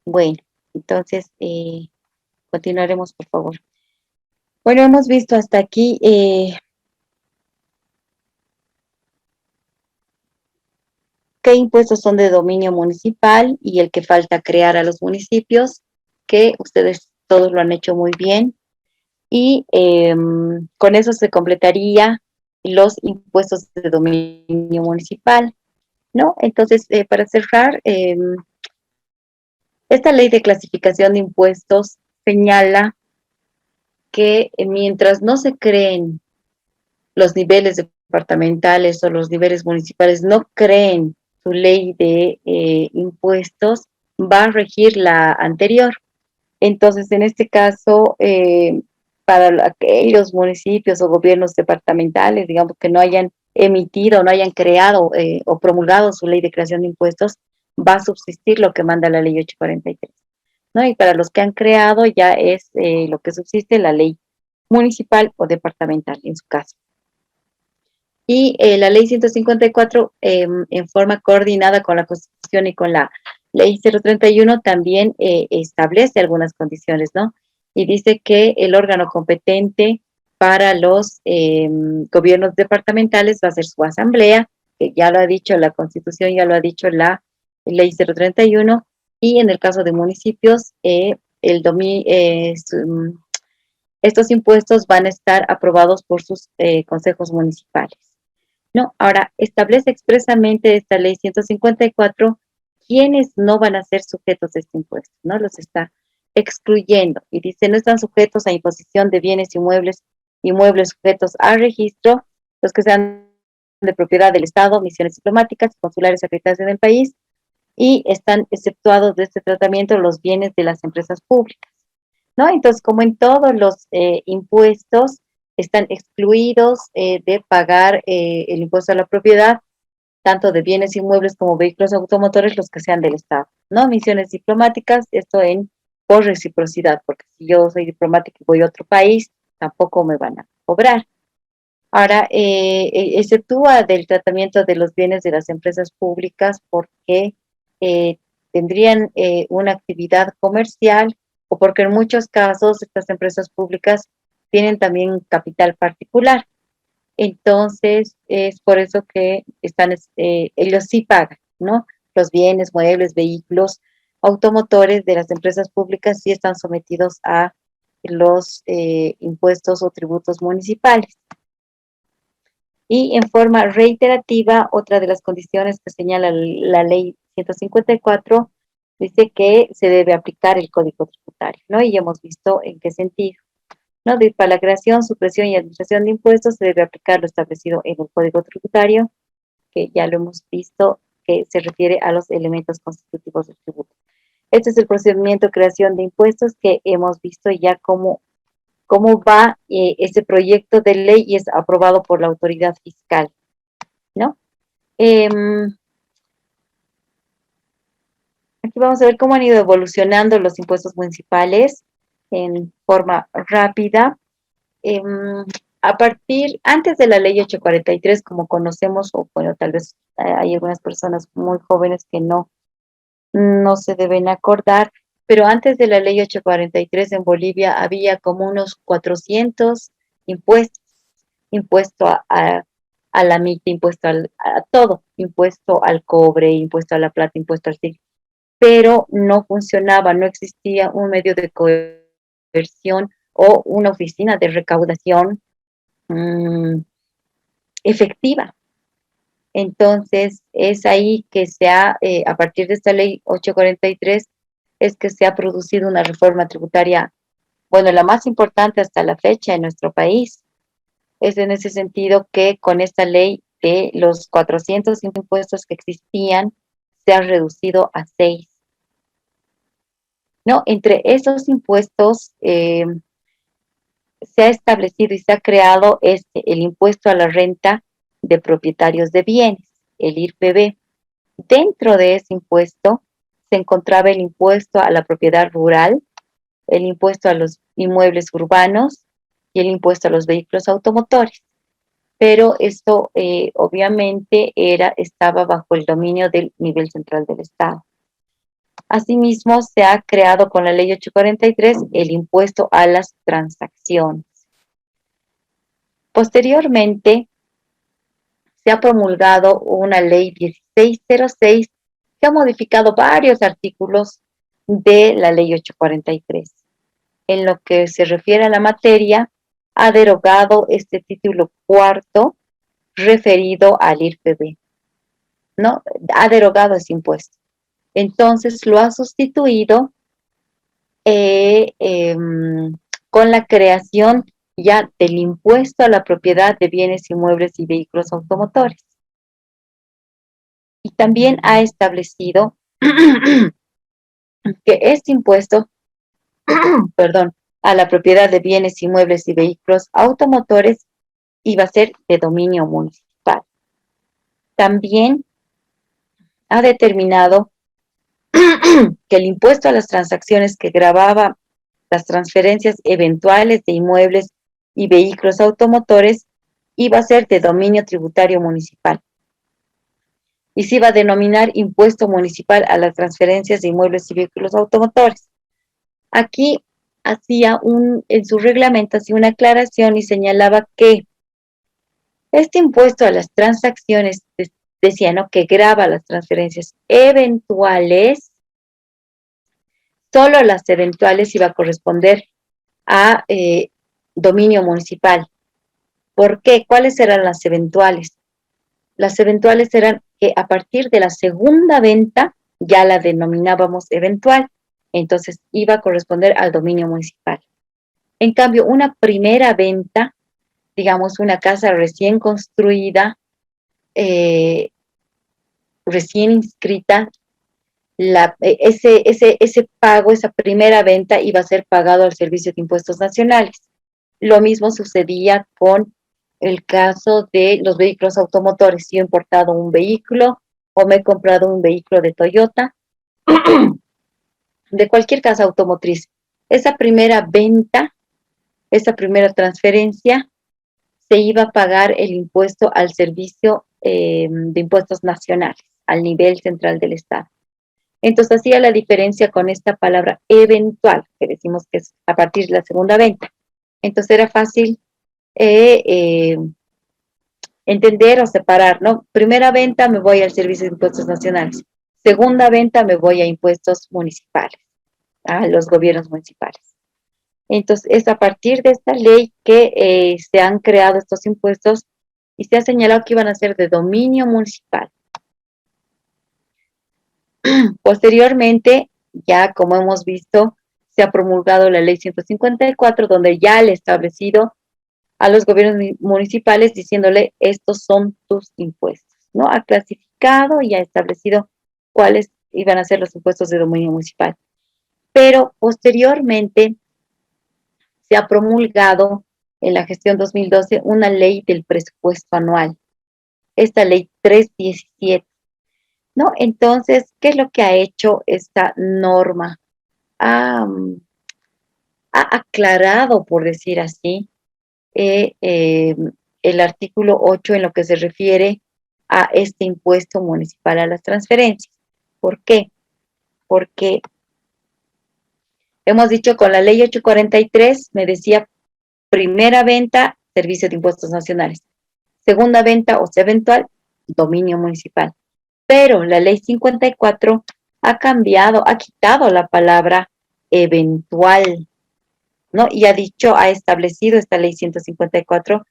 Bueno, entonces continuaremos, por favor. Bueno, hemos visto hasta aquí qué impuestos son de dominio municipal y el que falta crear a los municipios, que ustedes todos lo han hecho muy bien. Y con eso se completaría los impuestos de dominio municipal, ¿no? Entonces, para cerrar, esta ley de clasificación de impuestos señala que mientras no se creen los niveles departamentales o los niveles municipales, no creen su ley de impuestos, va a regir la anterior. Entonces, en este caso, para aquellos municipios o gobiernos departamentales, digamos, que no hayan emitido, no hayan creado o promulgado su ley de creación de impuestos, va a subsistir lo que manda la ley 843, ¿no? Y para los que han creado ya es lo que subsiste la ley municipal o departamental, en su caso. Y la ley 154, en forma coordinada con la Constitución y con la ley 031, también establece algunas condiciones, ¿no? Y dice que el órgano competente para los gobiernos departamentales va a ser su asamblea, que ya lo ha dicho la Constitución, ya lo ha dicho la ley 031, y en el caso de municipios, estos impuestos van a estar aprobados por sus consejos municipales, ¿no? Ahora, establece expresamente esta ley 154 quienes no van a ser sujetos de este impuesto, ¿no? Los está excluyendo y dice, no están sujetos a imposición de bienes inmuebles sujetos a registro, los que sean de propiedad del Estado, misiones diplomáticas, consulares acreditadas en el país, y están exceptuados de este tratamiento los bienes de las empresas públicas, ¿no? Entonces, como en todos los impuestos, están excluidos de pagar el impuesto a la propiedad, tanto de bienes inmuebles como vehículos automotores, los que sean del Estado, ¿no? Misiones diplomáticas, esto por reciprocidad, porque si yo soy diplomática y voy a otro país, tampoco me van a cobrar. Ahora, exceptúa del tratamiento de los bienes de las empresas públicas porque tendrían una actividad comercial o porque en muchos casos estas empresas públicas tienen también capital particular. Entonces, es por eso que ellos sí pagan, ¿no? Los bienes, muebles, vehículos, automotores de las empresas públicas sí están sometidos a los impuestos o tributos municipales. Y en forma reiterativa, otra de las condiciones que señala la ley 154 dice que se debe aplicar el Código Tributario, ¿no? Y ya hemos visto en qué sentido, ¿no? Para la creación, supresión y administración de impuestos se debe aplicar lo establecido en el Código Tributario, que ya lo hemos visto, que se refiere a los elementos constitutivos del tributo. Este es el procedimiento de creación de impuestos que hemos visto ya cómo va ese proyecto de ley y es aprobado por la autoridad fiscal, ¿no? Aquí vamos a ver cómo han ido evolucionando los impuestos municipales en forma rápida. Antes de la ley 843, como conocemos, o bueno, tal vez hay algunas personas muy jóvenes que no se deben acordar, pero antes de la ley 843 en Bolivia había como unos 400 impuestos, impuesto a la MIT, impuesto a todo, impuesto al cobre, impuesto a la plata, impuesto al zinc, pero no funcionaba, no existía un medio de coerción o una oficina de recaudación efectiva. Entonces, es ahí que a partir de esta ley 843, es que se ha producido una reforma tributaria, bueno, la más importante hasta la fecha en nuestro país. Es en ese sentido que con esta ley de los 400 impuestos que existían, se han reducido a 6. ¿No? Entre esos impuestos se ha establecido y se ha creado el impuesto a la renta de propietarios de bienes, el IRPB. Dentro de ese impuesto se encontraba el impuesto a la propiedad rural, el impuesto a los inmuebles urbanos y el impuesto a los vehículos automotores. Pero esto obviamente estaba bajo el dominio del nivel central del Estado. Asimismo, se ha creado con la ley 843 el impuesto a las transacciones. Posteriormente, se ha promulgado una ley 606, que ha modificado varios artículos de la ley 843. En lo que se refiere a la materia, ha derogado este título cuarto referido al IRPB, ¿no? Ha derogado ese impuesto. Entonces lo ha sustituido con la creación ya del impuesto a la propiedad de bienes inmuebles y vehículos automotores. Y también ha establecido que este impuesto, perdón, a la propiedad de bienes inmuebles y vehículos automotores iba a ser de dominio municipal. También ha determinado que el impuesto a las transacciones que gravaba las transferencias eventuales de inmuebles y vehículos automotores iba a ser de dominio tributario municipal. Y se iba a denominar impuesto municipal a las transferencias de inmuebles y vehículos automotores. Aquí en su reglamento hacía una aclaración y señalaba que este impuesto a las transacciones, decía, ¿no?, que grava las transferencias eventuales, solo las eventuales iba a corresponder a dominio municipal. ¿Por qué? ¿Cuáles eran las eventuales? Las eventuales eran que a partir de la segunda venta ya la denominábamos eventual, entonces iba a corresponder al dominio municipal. En cambio, una primera venta, digamos una casa recién construida, recién inscrita, ese pago, esa primera venta iba a ser pagado al Servicio de Impuestos Nacionales. Lo mismo sucedía con el caso de los vehículos automotores. Si he importado un vehículo o me he comprado un vehículo de Toyota, de cualquier casa automotriz, esa primera venta, esa primera transferencia, se iba a pagar el impuesto al Servicio de Impuestos Nacionales, al nivel central del Estado. Entonces hacía la diferencia con esta palabra eventual, que decimos que es a partir de la segunda venta. Entonces era fácil entender o separar, ¿no? Primera venta me voy al Servicio de Impuestos Nacionales. Segunda venta me voy a impuestos municipales, a los gobiernos municipales. Entonces es a partir de esta ley que se han creado estos impuestos y se ha señalado que iban a ser de dominio municipal. Posteriormente, ya como hemos visto, se ha promulgado la ley 154, donde ya le ha establecido a los gobiernos municipales diciéndole, estos son tus impuestos, ¿no? Ha clasificado y ha establecido cuáles iban a ser los impuestos de dominio municipal. Pero posteriormente se ha promulgado en la gestión 2012 una ley del presupuesto anual, esta ley 317, ¿no? Entonces, ¿qué es lo que ha hecho esta norma? Ha aclarado, por decir así, el artículo 8 en lo que se refiere a este impuesto municipal a las transferencias. ¿Por qué? Porque hemos dicho con la ley 843, me decía, primera venta, Servicio de Impuestos Nacionales. Segunda venta, o sea, eventual, dominio municipal. Pero la ley 54 ha cambiado, ha quitado la palabra eventual, ¿no? Y ha establecido esta ley 154,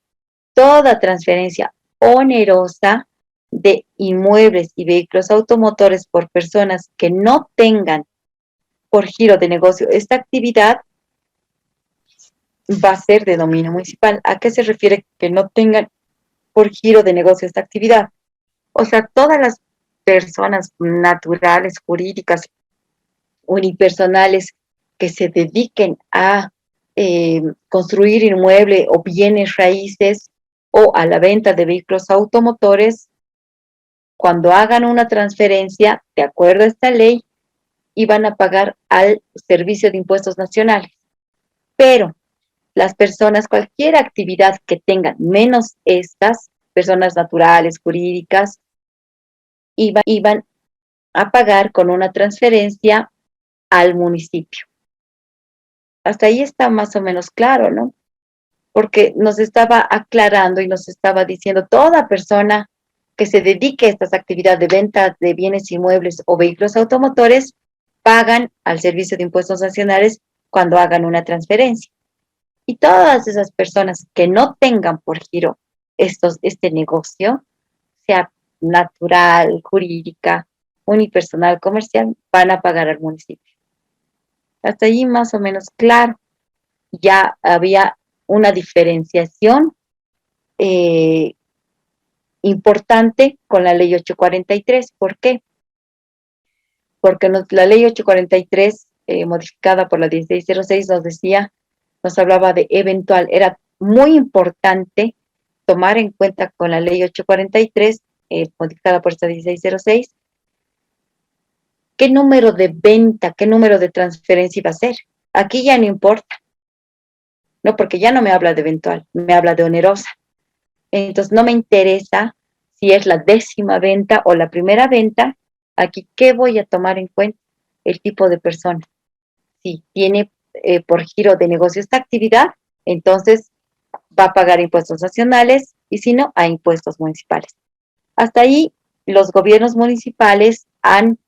toda transferencia onerosa de inmuebles y vehículos automotores por personas que no tengan por giro de negocio esta actividad va a ser de dominio municipal. ¿A qué se refiere que no tengan por giro de negocio esta actividad? O sea, todas las personas naturales, jurídicas, unipersonales que se dediquen a construir inmueble o bienes raíces o a la venta de vehículos automotores, cuando hagan una transferencia, de acuerdo a esta ley, iban a pagar al Servicio de Impuestos Nacionales. Pero las personas, cualquier actividad que tengan, menos estas, personas naturales, jurídicas, iban a pagar con una transferencia al municipio. Hasta ahí está más o menos claro, ¿no? Porque nos estaba aclarando y nos estaba diciendo toda persona que se dedique a estas actividades de venta de bienes inmuebles o vehículos automotores pagan al Servicio de Impuestos Nacionales cuando hagan una transferencia. Y todas esas personas que no tengan por giro este negocio, sea natural, jurídica, unipersonal, comercial, van a pagar al municipio. Hasta allí más o menos claro. Ya había una diferenciación importante con la ley 843. ¿Por qué? Porque la ley 843, modificada por la 1606, nos hablaba de eventual. Era muy importante tomar en cuenta con la ley 843, modificada por esta 1606, qué número de venta, qué número de transferencia iba a ser. Aquí ya no importa. No, porque ya no me habla de eventual, me habla de onerosa. Entonces no me interesa si es la 10ª venta o la primera venta. Aquí, ¿qué voy a tomar en cuenta? El tipo de persona. Si tiene por giro de negocio esta actividad, entonces va a pagar impuestos nacionales y si no, a impuestos municipales. Hasta ahí, los gobiernos municipales han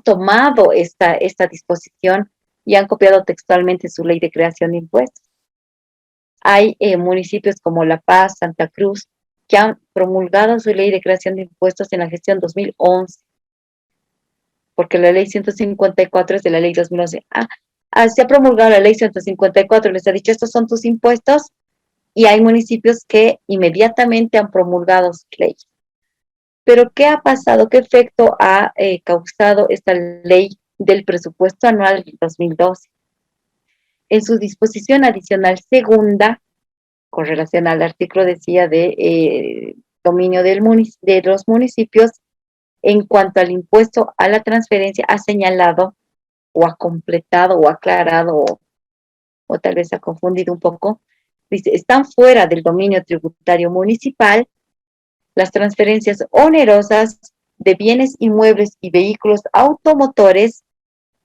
tomado esta disposición y han copiado textualmente su ley de creación de impuestos. Hay municipios como La Paz, Santa Cruz, que han promulgado su ley de creación de impuestos en la gestión 2011, porque la ley 154 es de la ley 2011. Se ha promulgado la ley 154, les ha dicho, estos son tus impuestos, y hay municipios que inmediatamente han promulgado sus leyes. Pero, ¿qué ha pasado? ¿Qué efecto ha causado esta ley del presupuesto anual del 2012? En su disposición adicional segunda, con relación al artículo decía de dominio de los municipios, en cuanto al impuesto a la transferencia, ha señalado o ha completado o aclarado o tal vez ha confundido un poco. Dice, están fuera del dominio tributario municipal las transferencias onerosas de bienes inmuebles y vehículos automotores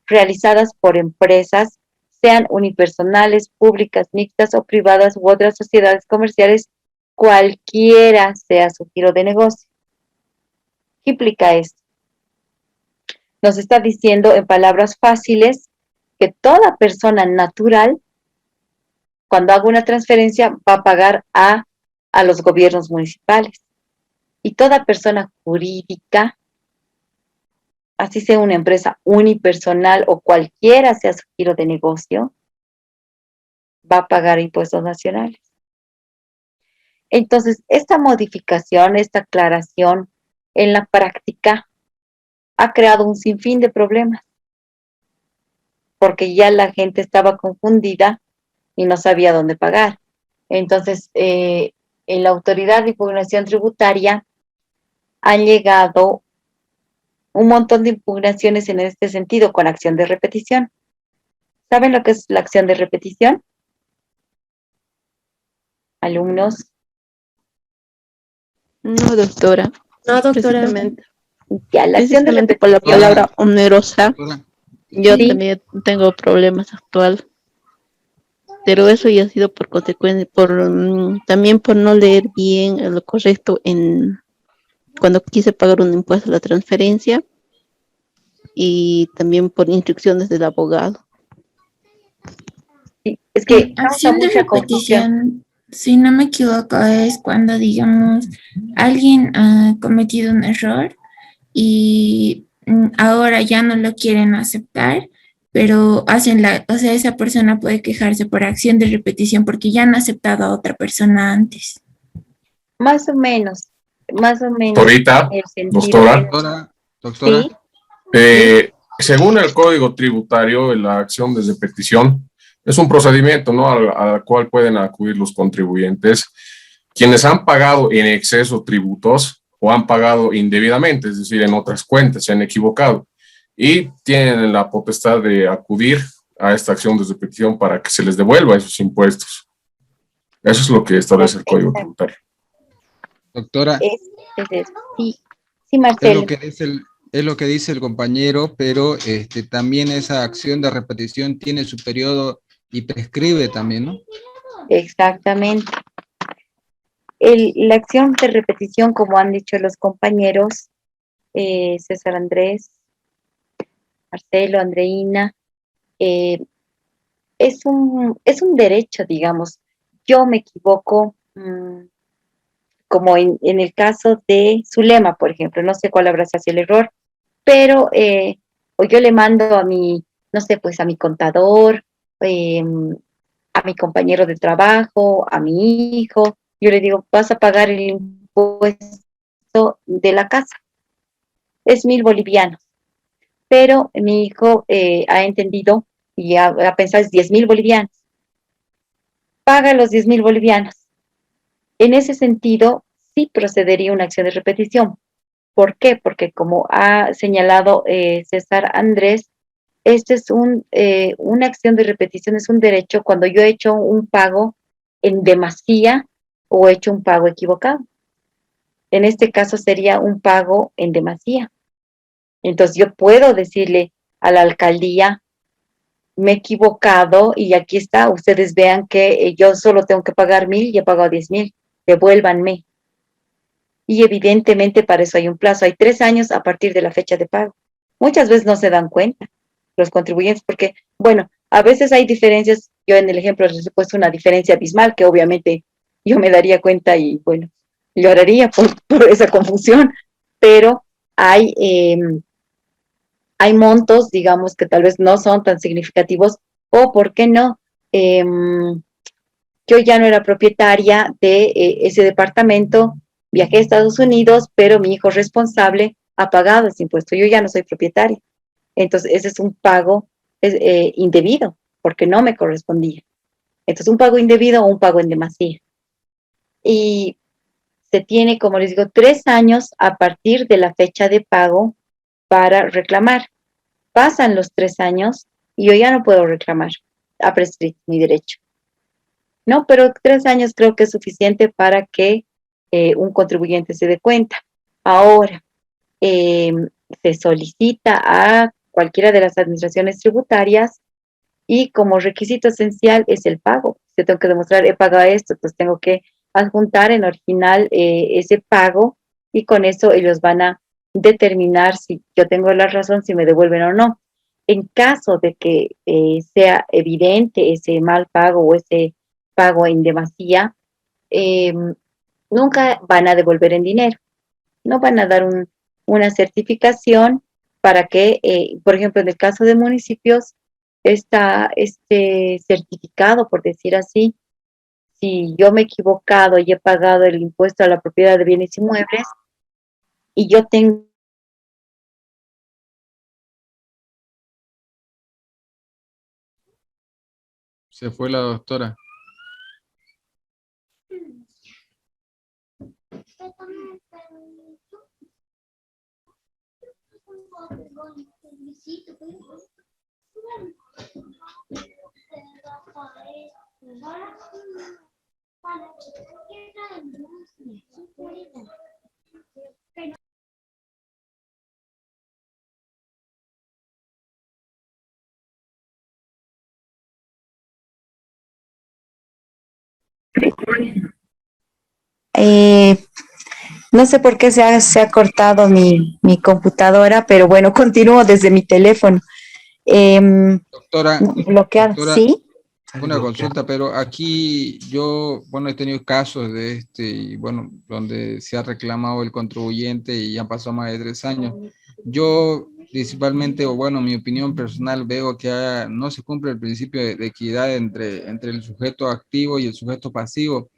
realizadas por empresas, sean unipersonales, públicas, mixtas o privadas u otras sociedades comerciales, cualquiera sea su giro de negocio. ¿Qué implica esto? Nos está diciendo en palabras fáciles que toda persona natural, cuando haga una transferencia, va a pagar a los gobiernos municipales. Y toda persona jurídica, así sea una empresa unipersonal o cualquiera sea su giro de negocio, va a pagar impuestos nacionales. Entonces, esta modificación, esta aclaración, en la práctica, ha creado un sinfín de problemas, porque ya la gente estaba confundida y no sabía dónde pagar. Entonces, en la Autoridad de Impugnación Tributaria han llegado un montón de impugnaciones en este sentido, con acción de repetición. ¿Saben lo que es la acción de repetición? Alumnos. No, doctora. No, doctora. Precisamente, Ya, la acción de precisamente por la repetición. palabra onerosa, yo Sí. también tengo problemas actual. Pero eso ya ha sido por consecuencia, también por no leer bien lo correcto cuando quise pagar un impuesto a la transferencia y también por instrucciones del abogado. Sí, es que causa Acción de mucha confusión. repetición, si no me equivoco, es cuando, digamos, alguien ha cometido un error y ahora ya no lo quieren aceptar, pero o sea, esa persona puede quejarse por acción de repetición porque ya han aceptado a otra persona antes. Más o menos. Ahorita, el sentido doctora. Doctora, Sí. Según el Código Tributario, la acción de repetición es un procedimiento, ¿no?, al cual pueden acudir los contribuyentes quienes han pagado en exceso tributos o han pagado indebidamente, es decir, en otras cuentas, se han equivocado y tienen la potestad de acudir a esta acción de repetición para que se les devuelva esos impuestos. Eso es lo que establece el Código Tributario. doctora, Sí, es Marcelo. lo que dice el compañero, pero también esa acción de repetición tiene su periodo y prescribe también, ¿no? Exactamente. La acción de repetición, como han dicho los compañeros, César Andrés, Marcelo, Andreina, es un derecho, digamos. Yo me equivoco, como en el caso de Zulema, por ejemplo, no sé cuál habrá sido el error, pero o yo le mando a mi, no sé, pues a mi contador, a mi compañero de trabajo, a mi hijo, yo le digo, vas a pagar el impuesto de la casa, es 1.000 bolivianos, pero mi hijo ha entendido y ha pensado es 10.000 bolivianos, paga los 10.000 bolivianos. En ese sentido, sí procedería una acción de repetición. ¿Por qué? Porque como ha señalado César Andrés, este es una acción de repetición, es un derecho cuando yo he hecho un pago en demasía o he hecho un pago equivocado. En este caso sería un pago en demasía. Entonces yo puedo decirle a la alcaldía, me he equivocado y aquí está, ustedes vean que yo solo tengo que pagar 1.000 y he pagado 10.000, devuélvanme. Y evidentemente para eso hay un plazo, hay 3 años a partir de la fecha de pago. Muchas veces no se dan cuenta los contribuyentes porque, bueno, a veces hay diferencias, yo en el ejemplo les he puesto una diferencia abismal que obviamente yo me daría cuenta y, bueno, lloraría por esa confusión, pero hay montos, digamos, que tal vez no son tan significativos o, ¿por qué no? Yo ya no era propietaria de ese departamento, viajé a Estados Unidos, pero mi hijo responsable ha pagado ese impuesto. Yo ya no soy propietaria. Entonces, ese es un pago indebido, porque no me correspondía. Entonces, un pago indebido o un pago en demasía. Y se tiene, como les digo, 3 años a partir de la fecha de pago para reclamar. Pasan los 3 años y yo ya no puedo reclamar. Ha prescrito mi derecho. No, pero 3 años creo que es suficiente para que un contribuyente se dé cuenta. Ahora, se solicita a cualquiera de las administraciones tributarias y como requisito esencial es el pago. Yo tengo que demostrar, he pagado esto, entonces tengo que adjuntar en original ese pago y con eso ellos van a determinar si yo tengo la razón, si me devuelven o no. En caso de que sea evidente ese mal pago o ese pago en demasía, nunca van a devolver en dinero. No van a dar una certificación para que, por ejemplo, en el caso de municipios, está este certificado, por decir así, si yo me he equivocado y he pagado el impuesto a la propiedad de bienes inmuebles y yo tengo Se fue la doctora. no sé por qué se ha cortado mi computadora, pero bueno, continúo desde mi teléfono. Doctora, Bloqueada, doctora, ¿sí? una consulta, pero aquí yo, bueno, he tenido casos de y bueno, donde se ha reclamado el contribuyente y ya pasó más de 3 años. Yo principalmente, o bueno, mi opinión personal, veo que no se cumple el principio de equidad entre el sujeto activo y el sujeto pasivo,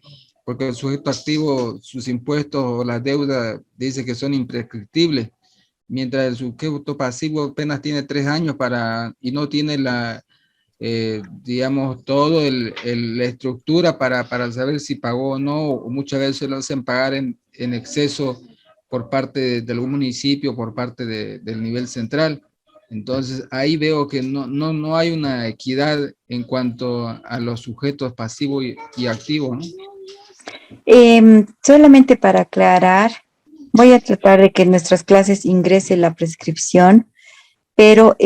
porque el sujeto activo, sus impuestos o las deudas, dice que son imprescriptibles, mientras el sujeto pasivo apenas tiene 3 años y no tiene digamos, la estructura para saber si pagó o no, o muchas veces lo hacen pagar en exceso por parte de algún municipio, por parte del nivel central. Entonces, ahí veo que no hay una equidad en cuanto a los sujetos pasivos y activos, ¿no? Solamente para aclarar, voy a tratar de que en nuestras clases ingrese la prescripción, pero,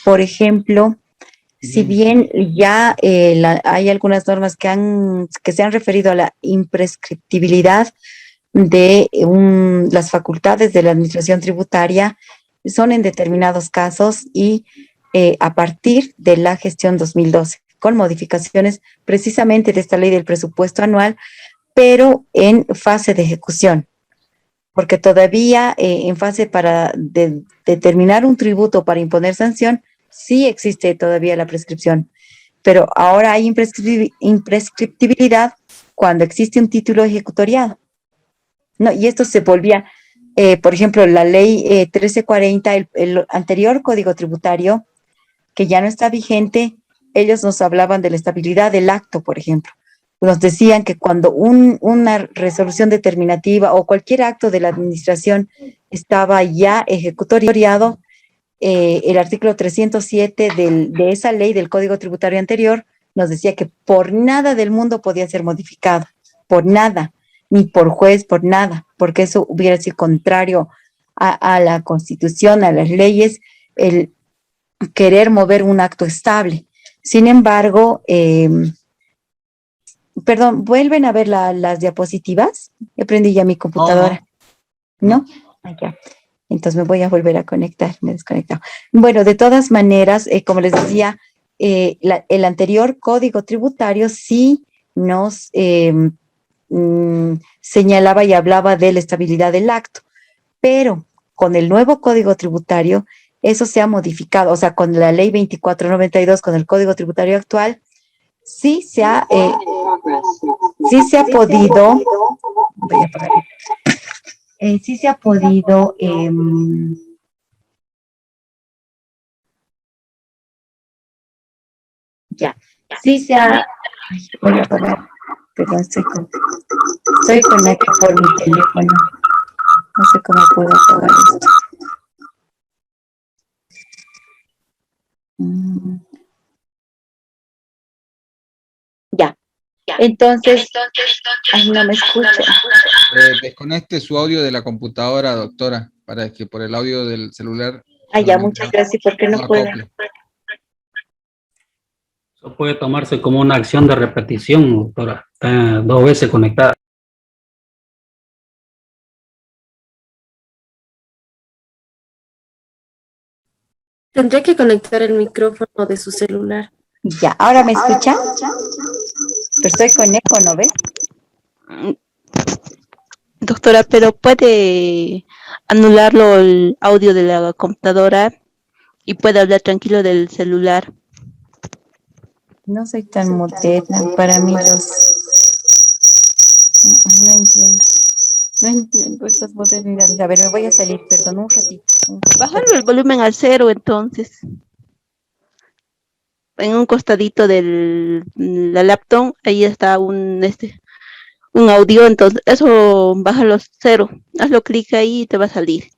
por ejemplo, Si bien ya hay algunas normas que se han referido a la imprescriptibilidad de las facultades de la administración tributaria, son en determinados casos y a partir de la gestión 2012, con modificaciones precisamente de esta ley del presupuesto anual, pero en fase de ejecución, porque todavía en fase para determinar un tributo para imponer sanción, sí existe todavía la prescripción, pero ahora hay imprescriptibilidad cuando existe un título ejecutoriado. No, y esto se volvía, por ejemplo, la ley 1340, el anterior código tributario, que ya no está vigente, ellos nos hablaban de la estabilidad del acto, por ejemplo. Nos decían que cuando una resolución determinativa o cualquier acto de la administración estaba ya ejecutoriado, el artículo 307 de esa ley del Código Tributario anterior nos decía que por nada del mundo podía ser modificado, por nada, ni por juez, por nada, porque eso hubiera sido contrario a la Constitución, a las leyes, el querer mover un acto estable. Sin embargo, perdón, ¿vuelven a ver las diapositivas? Yo prendí ya mi computadora. ¿No? Ya. Entonces me voy a volver a conectar, me he desconectado. Bueno, de todas maneras, como les decía, el anterior código tributario sí nos señalaba y hablaba de la estabilidad del acto, pero con el nuevo código tributario, eso se ha modificado, o sea, con la ley 2492, con el código tributario actual, sí se ha podido, voy a apagar, sí se ha podido ya, sí se ha, ay, voy a apagar, perdón, estoy conectada por mi teléfono, no sé cómo puedo apagar esto. Ya, entonces, ay, no me escucho. Desconecte su audio de la computadora, doctora, para que por el audio del celular... Ya, muchas gracias, porque no puedo. Eso puede tomarse como una acción de repetición, doctora. Está 2 veces conectada. Tendré que conectar el micrófono de su celular. Ya, ¿ahora me escucha? Pero estoy con eco, ¿no ve? Doctora, pero puede anularlo el audio de la computadora y puede hablar tranquilo del celular. No soy tan moderna, para mí no entiendo. No entiendo estas modernidades. A ver, me voy a salir, perdón, un ratito. Bajarlo el volumen al 0, entonces. En un costadito de la laptop, ahí está un audio, entonces eso bájalo a 0. Hazlo clic ahí y te va a salir.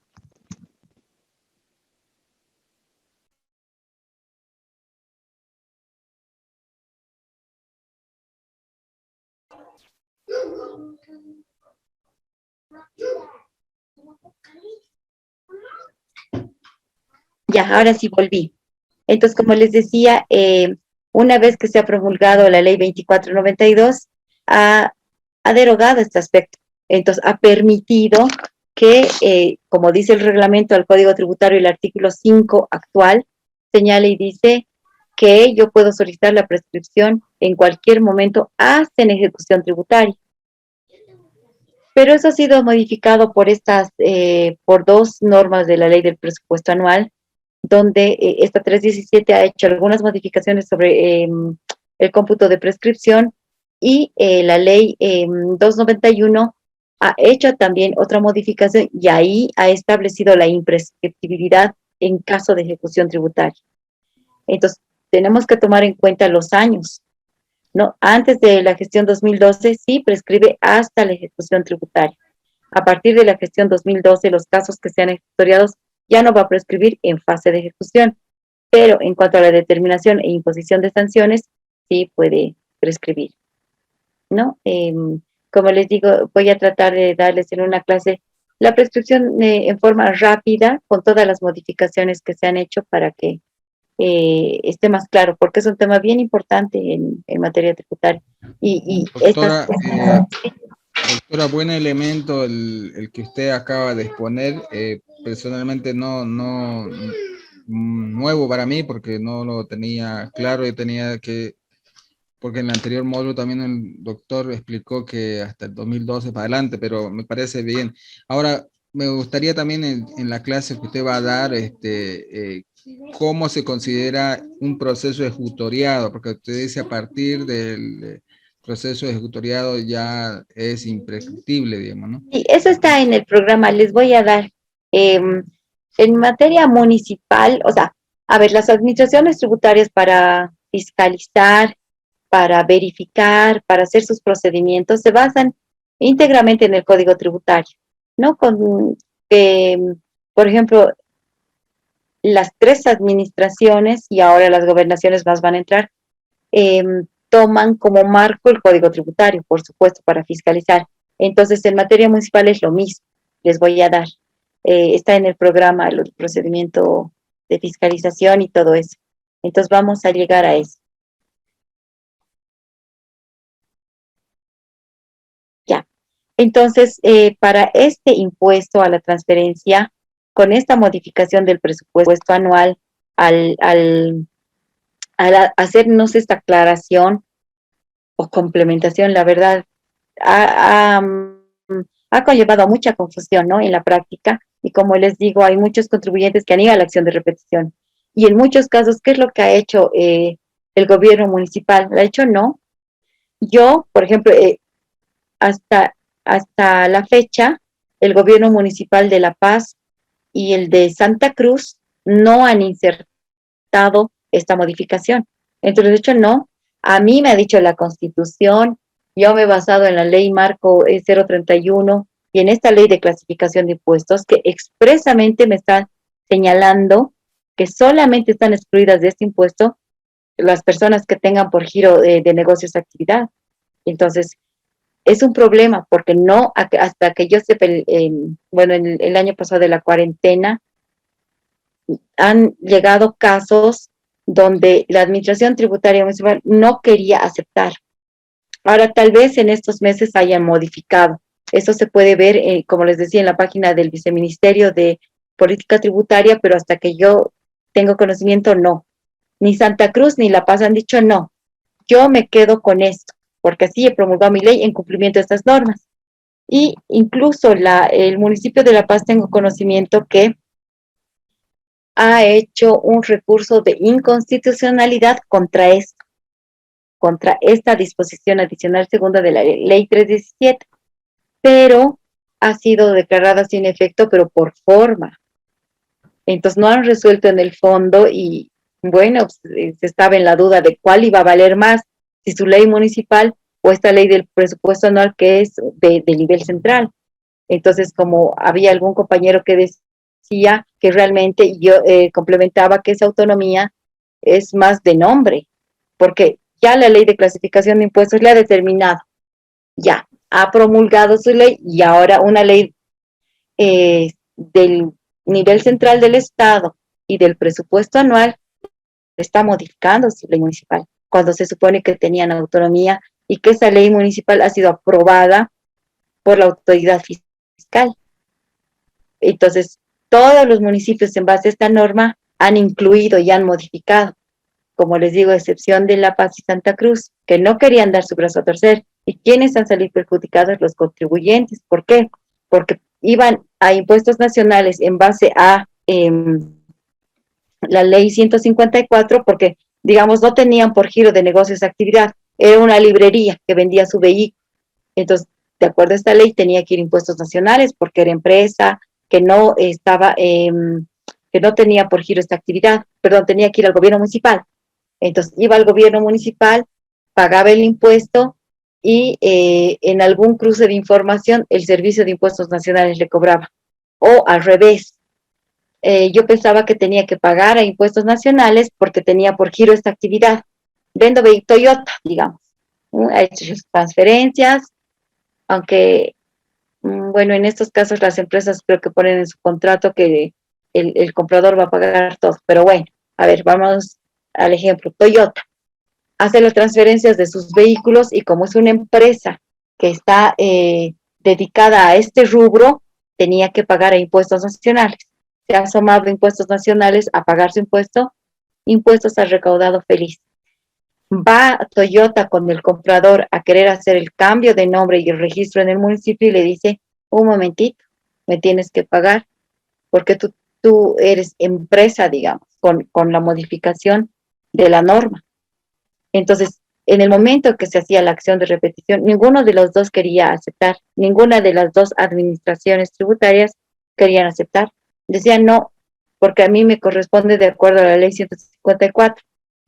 Ya, ahora sí volví. Entonces, como les decía, una vez que se ha promulgado la ley 2492, ha derogado este aspecto. Entonces, ha permitido que, como dice el reglamento al Código Tributario, el artículo 5 actual, señala y dice que yo puedo solicitar la prescripción en cualquier momento hasta en ejecución tributaria. Pero eso ha sido modificado por por 2 normas de la ley del presupuesto anual, donde esta 317 ha hecho algunas modificaciones sobre el cómputo de prescripción y la ley 291 ha hecho también otra modificación y ahí ha establecido la imprescriptibilidad en caso de ejecución tributaria. Entonces, tenemos que tomar en cuenta los años, ¿no? Antes de la gestión 2012 sí prescribe hasta la ejecución tributaria. A partir de la gestión 2012, los casos que sean ejecutoriados ya no va a prescribir en fase de ejecución, pero en cuanto a la determinación e imposición de sanciones, sí puede prescribir, ¿no? Como les digo, voy a tratar de darles en una clase la prescripción en forma rápida, con todas las modificaciones que se han hecho para que esté más claro, porque es un tema bien importante en materia tributaria. Y Doctora, estas doctora, buen elemento el que usted acaba de exponer. Personalmente no nuevo para mí porque no lo tenía claro y tenía que, porque en el anterior módulo también el doctor explicó que hasta el 2012 para adelante, pero me parece bien. Ahora, me gustaría también en la clase que usted va a dar, cómo se considera un proceso ejecutoriado, porque usted dice a partir del proceso ejecutoriado ya es imprescriptible, digamos, ¿no? Sí, eso está en el programa, les voy a dar. En materia municipal, o sea, a ver, las administraciones tributarias para fiscalizar, para verificar, para hacer sus procedimientos, se basan íntegramente en el Código Tributario, ¿no? Por ejemplo, las tres administraciones, y ahora las gobernaciones más van a entrar, toman como marco el Código Tributario, por supuesto, para fiscalizar. Entonces, en materia municipal es lo mismo, les voy a dar. Está en el programa el procedimiento de fiscalización y todo eso. Entonces, vamos a llegar a eso. Ya. Entonces, para este impuesto a la transferencia, con esta modificación del presupuesto anual, al hacernos esta aclaración o complementación, la verdad, ha conllevado a mucha confusión, ¿no? En la práctica, y como les digo, hay muchos contribuyentes que han ido a la acción de repetición. Y en muchos casos, ¿qué es lo que ha hecho el gobierno municipal? ¿Lo ha hecho? No. Yo, por ejemplo, hasta la fecha, el gobierno municipal de La Paz y el de Santa Cruz no han insertado esta modificación. Entonces, de hecho, no. A mí me ha dicho la Constitución, yo me he basado en la ley marco 031 y en esta ley de clasificación de impuestos que expresamente me está señalando que solamente están excluidas de este impuesto las personas que tengan por giro de negocios actividad. Entonces, es un problema porque no, hasta que yo sepa, bueno, el año pasado de la cuarentena, han llegado casos donde la administración tributaria municipal no quería aceptar. Ahora, tal vez en estos meses hayan modificado. Eso se puede ver, como les decía, en la página del Viceministerio de Política Tributaria, pero hasta que yo tengo conocimiento, no. Ni Santa Cruz ni La Paz han dicho no. Yo me quedo con esto, porque así he promulgado mi ley en cumplimiento de estas normas. Y incluso el municipio de La Paz tengo conocimiento que ha hecho un recurso de inconstitucionalidad contra esto, contra esta disposición adicional segunda de la ley 317, pero ha sido declarada sin efecto, pero por forma. Entonces no han resuelto en el fondo y bueno, se estaba en la duda de cuál iba a valer más, si su ley municipal o esta ley del presupuesto anual que es de nivel central. Entonces, como había algún compañero que decía que realmente yo complementaba que esa autonomía es más de nombre, porque ya la ley de clasificación de impuestos la ha determinado, ya ha promulgado su ley y ahora una ley del nivel central del Estado y del presupuesto anual está modificando su ley municipal, cuando se supone que tenían autonomía y que esa ley municipal ha sido aprobada por la autoridad fiscal. Entonces, todos los municipios en base a esta norma han incluido y han modificado, como les digo, a excepción de La Paz y Santa Cruz, que no querían dar su brazo a torcer. ¿Y quiénes han salido perjudicados? Los contribuyentes. ¿Por qué? Porque iban a impuestos nacionales en base a la ley 154, porque, digamos, no tenían por giro de negocios actividad, era una librería que vendía su vehículo. Entonces, de acuerdo a esta ley, tenía que ir impuestos nacionales porque era empresa, que no estaba, que no tenía por giro esta actividad, perdón, tenía que ir al gobierno municipal. Entonces, iba al gobierno municipal, pagaba el impuesto y en algún cruce de información el servicio de impuestos nacionales le cobraba. O al revés, yo pensaba que tenía que pagar a impuestos nacionales porque tenía por giro esta actividad. Vendo Toyota, digamos. Ha hecho sus transferencias, aunque, bueno, en estos casos las empresas creo que ponen en su contrato que el comprador va a pagar todo, pero bueno, A ver, vamos al ejemplo. Toyota hace las transferencias de sus vehículos y como es una empresa que está dedicada a este rubro, tenía que pagar a impuestos nacionales. Se ha sumado impuestos nacionales a pagar su impuestos al recaudado feliz. Va Toyota con el comprador a querer hacer el cambio de nombre y el registro en el municipio y le dice, un momentito, me tienes que pagar porque tú eres empresa, digamos, con la modificación de la norma. Entonces, en el momento que se hacía la acción de repetición, ninguno de los dos quería aceptar, ninguna de las dos administraciones tributarias querían aceptar. Decían no, porque a mí me corresponde de acuerdo a la ley 154.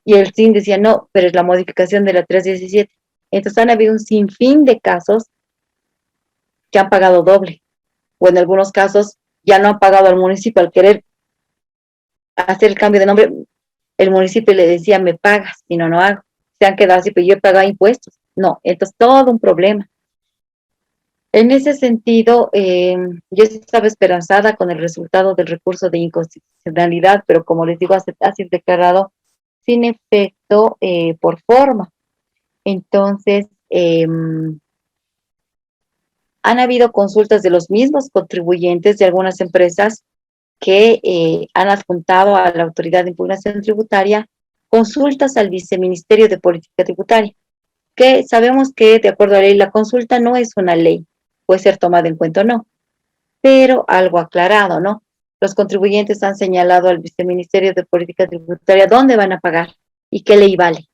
Y el SIN decía no, pero es la modificación de la 317. Entonces han habido un sinfín de casos que han pagado doble, o en algunos casos ya no han pagado al municipio al querer hacer el cambio de nombre. El municipio le decía, me pagas, si no, no hago. Se han quedado así, pero yo he pagado impuestos. No, entonces todo un problema. En ese sentido, yo estaba esperanzada con el resultado del recurso de inconstitucionalidad, pero como les digo, ha sido declarado sin efecto por forma. Entonces, han habido consultas de los mismos contribuyentes de algunas empresas que han adjuntado a la Autoridad de Impugnación Tributaria consultas al Viceministerio de Política Tributaria, que sabemos que de acuerdo a la ley la consulta no es una ley, puede ser tomada en cuenta o no, pero algo aclarado, ¿no? Los contribuyentes han señalado al Viceministerio de Política Tributaria dónde van a pagar y qué ley vale,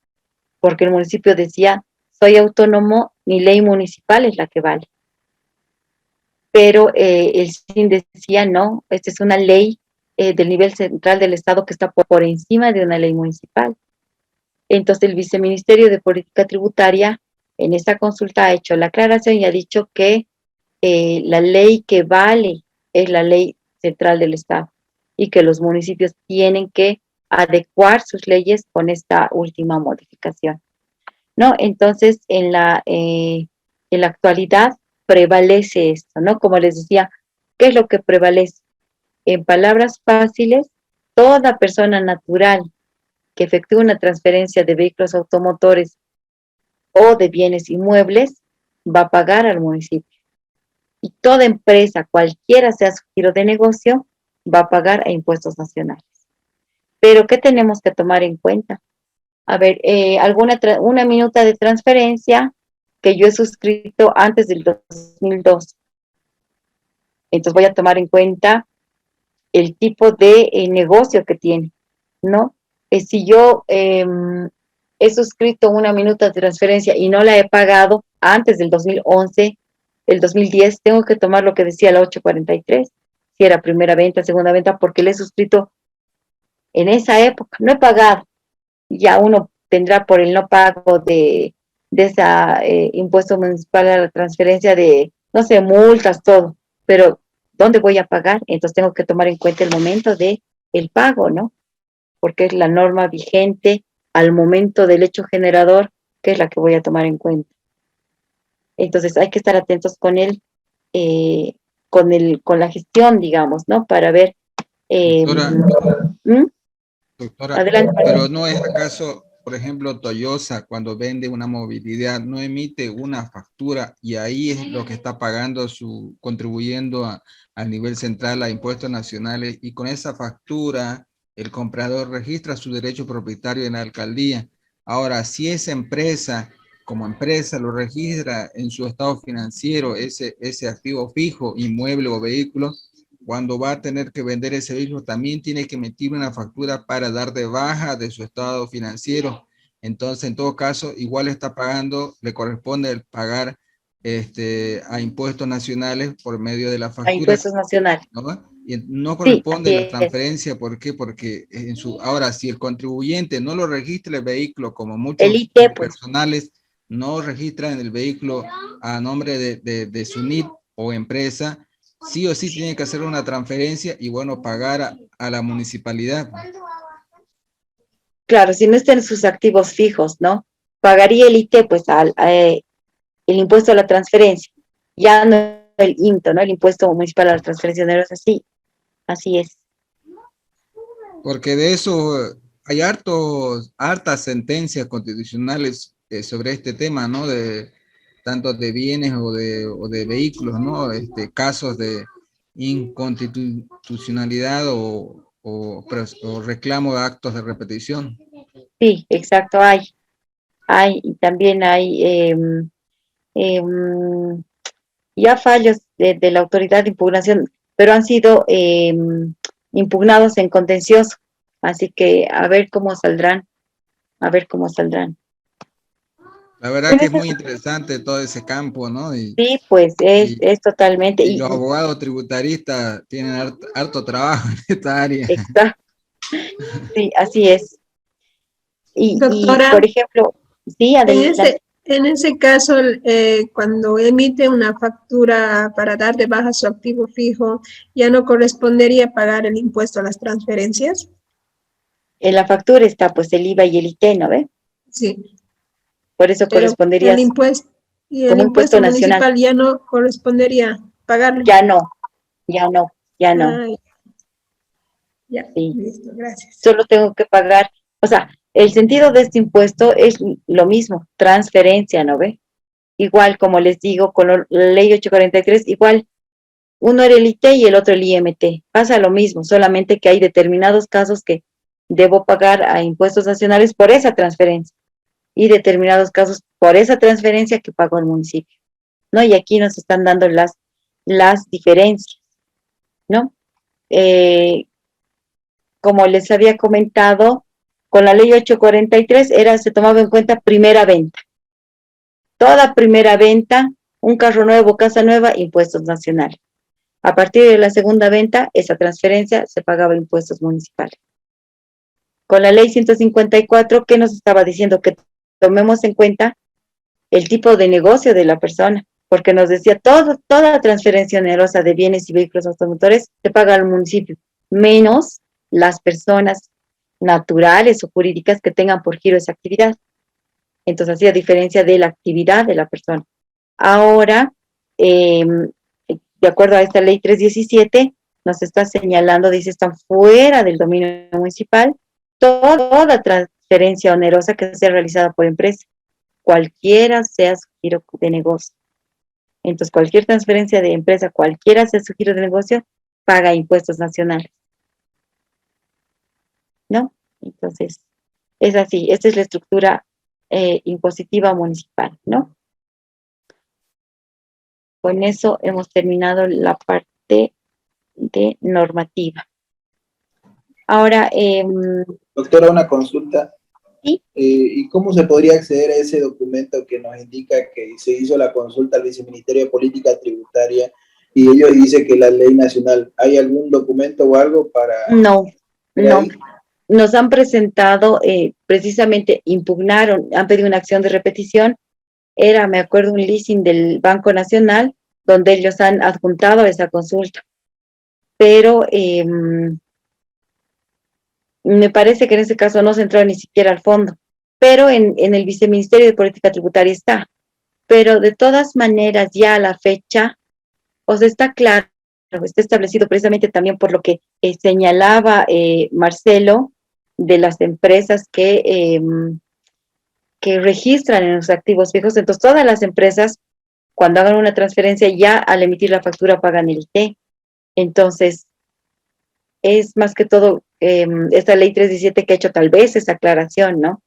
porque el municipio decía, soy autónomo, mi ley municipal es la que vale. Pero el SIN decía, no, esta es una ley del nivel central del Estado que está por encima de una ley municipal. Entonces el Viceministerio de Política Tributaria en esta consulta ha hecho la aclaración y ha dicho que la ley que vale es la ley central del Estado y que los municipios tienen que adecuar sus leyes con esta última modificación, ¿no? Entonces, en la actualidad prevalece esto, ¿no? Como les decía, ¿qué es lo que prevalece? En palabras fáciles, toda persona natural que efectúe una transferencia de vehículos automotores o de bienes inmuebles va a pagar al municipio. Y toda empresa, cualquiera sea su giro de negocio, va a pagar a impuestos nacionales. Pero, ¿qué tenemos que tomar en cuenta? A ver, una minuta de transferencia que yo he suscrito antes del 2002. Entonces voy a tomar en cuenta el tipo de negocio que tiene, ¿no? Si yo he suscrito una minuta de transferencia y no la he pagado antes del 2011, el 2010, tengo que tomar lo que decía la 843, si era primera venta, segunda venta, porque le he suscrito en esa época, no he pagado. Ya uno tendrá por el no pago de ese impuesto municipal a la transferencia de, no sé, multas, todo, pero ¿dónde voy a pagar? Entonces tengo que tomar en cuenta el momento de el pago, ¿no? Porque es la norma vigente al momento del hecho generador, que es la que voy a tomar en cuenta. Entonces hay que estar atentos con con la gestión, digamos, ¿no? Para ver. Doctora, Adelante. pero ¿no es acaso, por ejemplo, Toyota cuando vende una movilidad no emite una factura y ahí es lo que está pagando contribuyendo a nivel central a impuestos nacionales y con esa factura el comprador registra su derecho propietario en la alcaldía? Ahora, si esa empresa, como empresa, lo registra en su estado financiero, ese activo fijo, inmueble o vehículo, cuando va a tener que vender ese vehículo, también tiene que emitir una factura para dar de baja de su estado financiero. Entonces, en todo caso, igual está pagando, le corresponde pagar a impuestos nacionales por medio de la factura. A impuestos nacionales. ¿No? Y no corresponde sí, la transferencia, ¿por qué? Porque ahora, si el contribuyente no lo registra el vehículo, como muchos personales no registran el vehículo a nombre de su NIT o empresa, sí o sí tiene que hacer una transferencia y bueno, pagar a la municipalidad. Claro, si no están sus activos fijos, ¿no? Pagaría el IT, pues, el impuesto a la transferencia, ya no el IMTO, ¿no? El impuesto municipal a la transferencia de euros, así es. Porque de eso hay hartas sentencias constitucionales sobre este tema, ¿no? Tanto de bienes o de vehículos, ¿no? Casos de inconstitucionalidad o reclamo de actos de repetición. Sí, exacto, y también hay ya fallos de la autoridad de impugnación, pero han sido impugnados en contencioso, así que a ver cómo saldrán, a ver cómo saldrán. La verdad que es muy interesante todo ese campo, ¿no? Sí, pues es totalmente. Y los abogados tributaristas tienen harto trabajo en esta área. Exacto. Sí, así es. Doctora, por ejemplo, sí, adelante. En ese caso, cuando emite una factura para dar de baja su activo fijo, ¿ya no correspondería pagar el impuesto a las transferencias? En la factura está pues el IVA y el IT, ¿no ve? Sí. Por eso Pero correspondería el impuesto como impuesto municipal nacional. ya no correspondería pagarlo. Ya no. Ah, ya, sí. Listo, gracias. Solo tengo que pagar, o sea, el sentido de este impuesto es lo mismo, transferencia, ¿no ve? Igual, como les digo, con la ley 843, igual, uno era el IT y el otro el IMT. Pasa lo mismo, solamente que hay determinados casos que debo pagar a impuestos nacionales por esa transferencia y determinados casos por esa transferencia que pago al municipio, ¿no? Y aquí nos están dando las diferencias, ¿no? Como les había comentado, con la ley 843 se tomaba en cuenta primera venta. Toda primera venta, un carro nuevo, casa nueva, impuestos nacionales. A partir de la segunda venta, esa transferencia se pagaba impuestos municipales. Con la ley 154, ¿qué nos estaba diciendo? Que tomemos en cuenta el tipo de negocio de la persona, porque nos decía, toda transferencia onerosa de bienes y vehículos automotores se paga al municipio, menos las personas naturales o jurídicas que tengan por giro esa actividad. Entonces hacía diferencia de la actividad de la persona. Ahora, de acuerdo a esta ley 317, nos está señalando, dice, están fuera del dominio municipal toda transferencia onerosa que sea realizada por empresa, cualquiera sea su giro de negocio. Entonces, cualquier transferencia de empresa, cualquiera sea su giro de negocio, paga impuestos nacionales, ¿no? Entonces, es así, esta es la estructura impositiva municipal, ¿no? Con eso hemos terminado la parte de normativa. Ahora, doctora, una consulta. ¿sí? ¿Y cómo se podría acceder a ese documento que nos indica que se hizo la consulta al Viceministerio de Política Tributaria y ellos dicen que la ley nacional? ¿Hay algún documento o algo para...? No. Nos han presentado, precisamente impugnaron, han pedido una acción de repetición. Era, me acuerdo, un leasing del Banco Nacional, donde ellos han adjuntado esa consulta. Pero me parece que en ese caso no se entró ni siquiera al fondo. Pero en el Viceministerio de Política Tributaria está. Pero de todas maneras, ya a la fecha, o sea, está claro, está establecido precisamente también por lo que señalaba Marcelo, de las empresas que registran en los activos fijos. Entonces, todas las empresas, cuando hagan una transferencia, ya al emitir la factura pagan el IT. Entonces, es más que todo esta ley 317 que ha hecho tal vez esa aclaración, ¿no?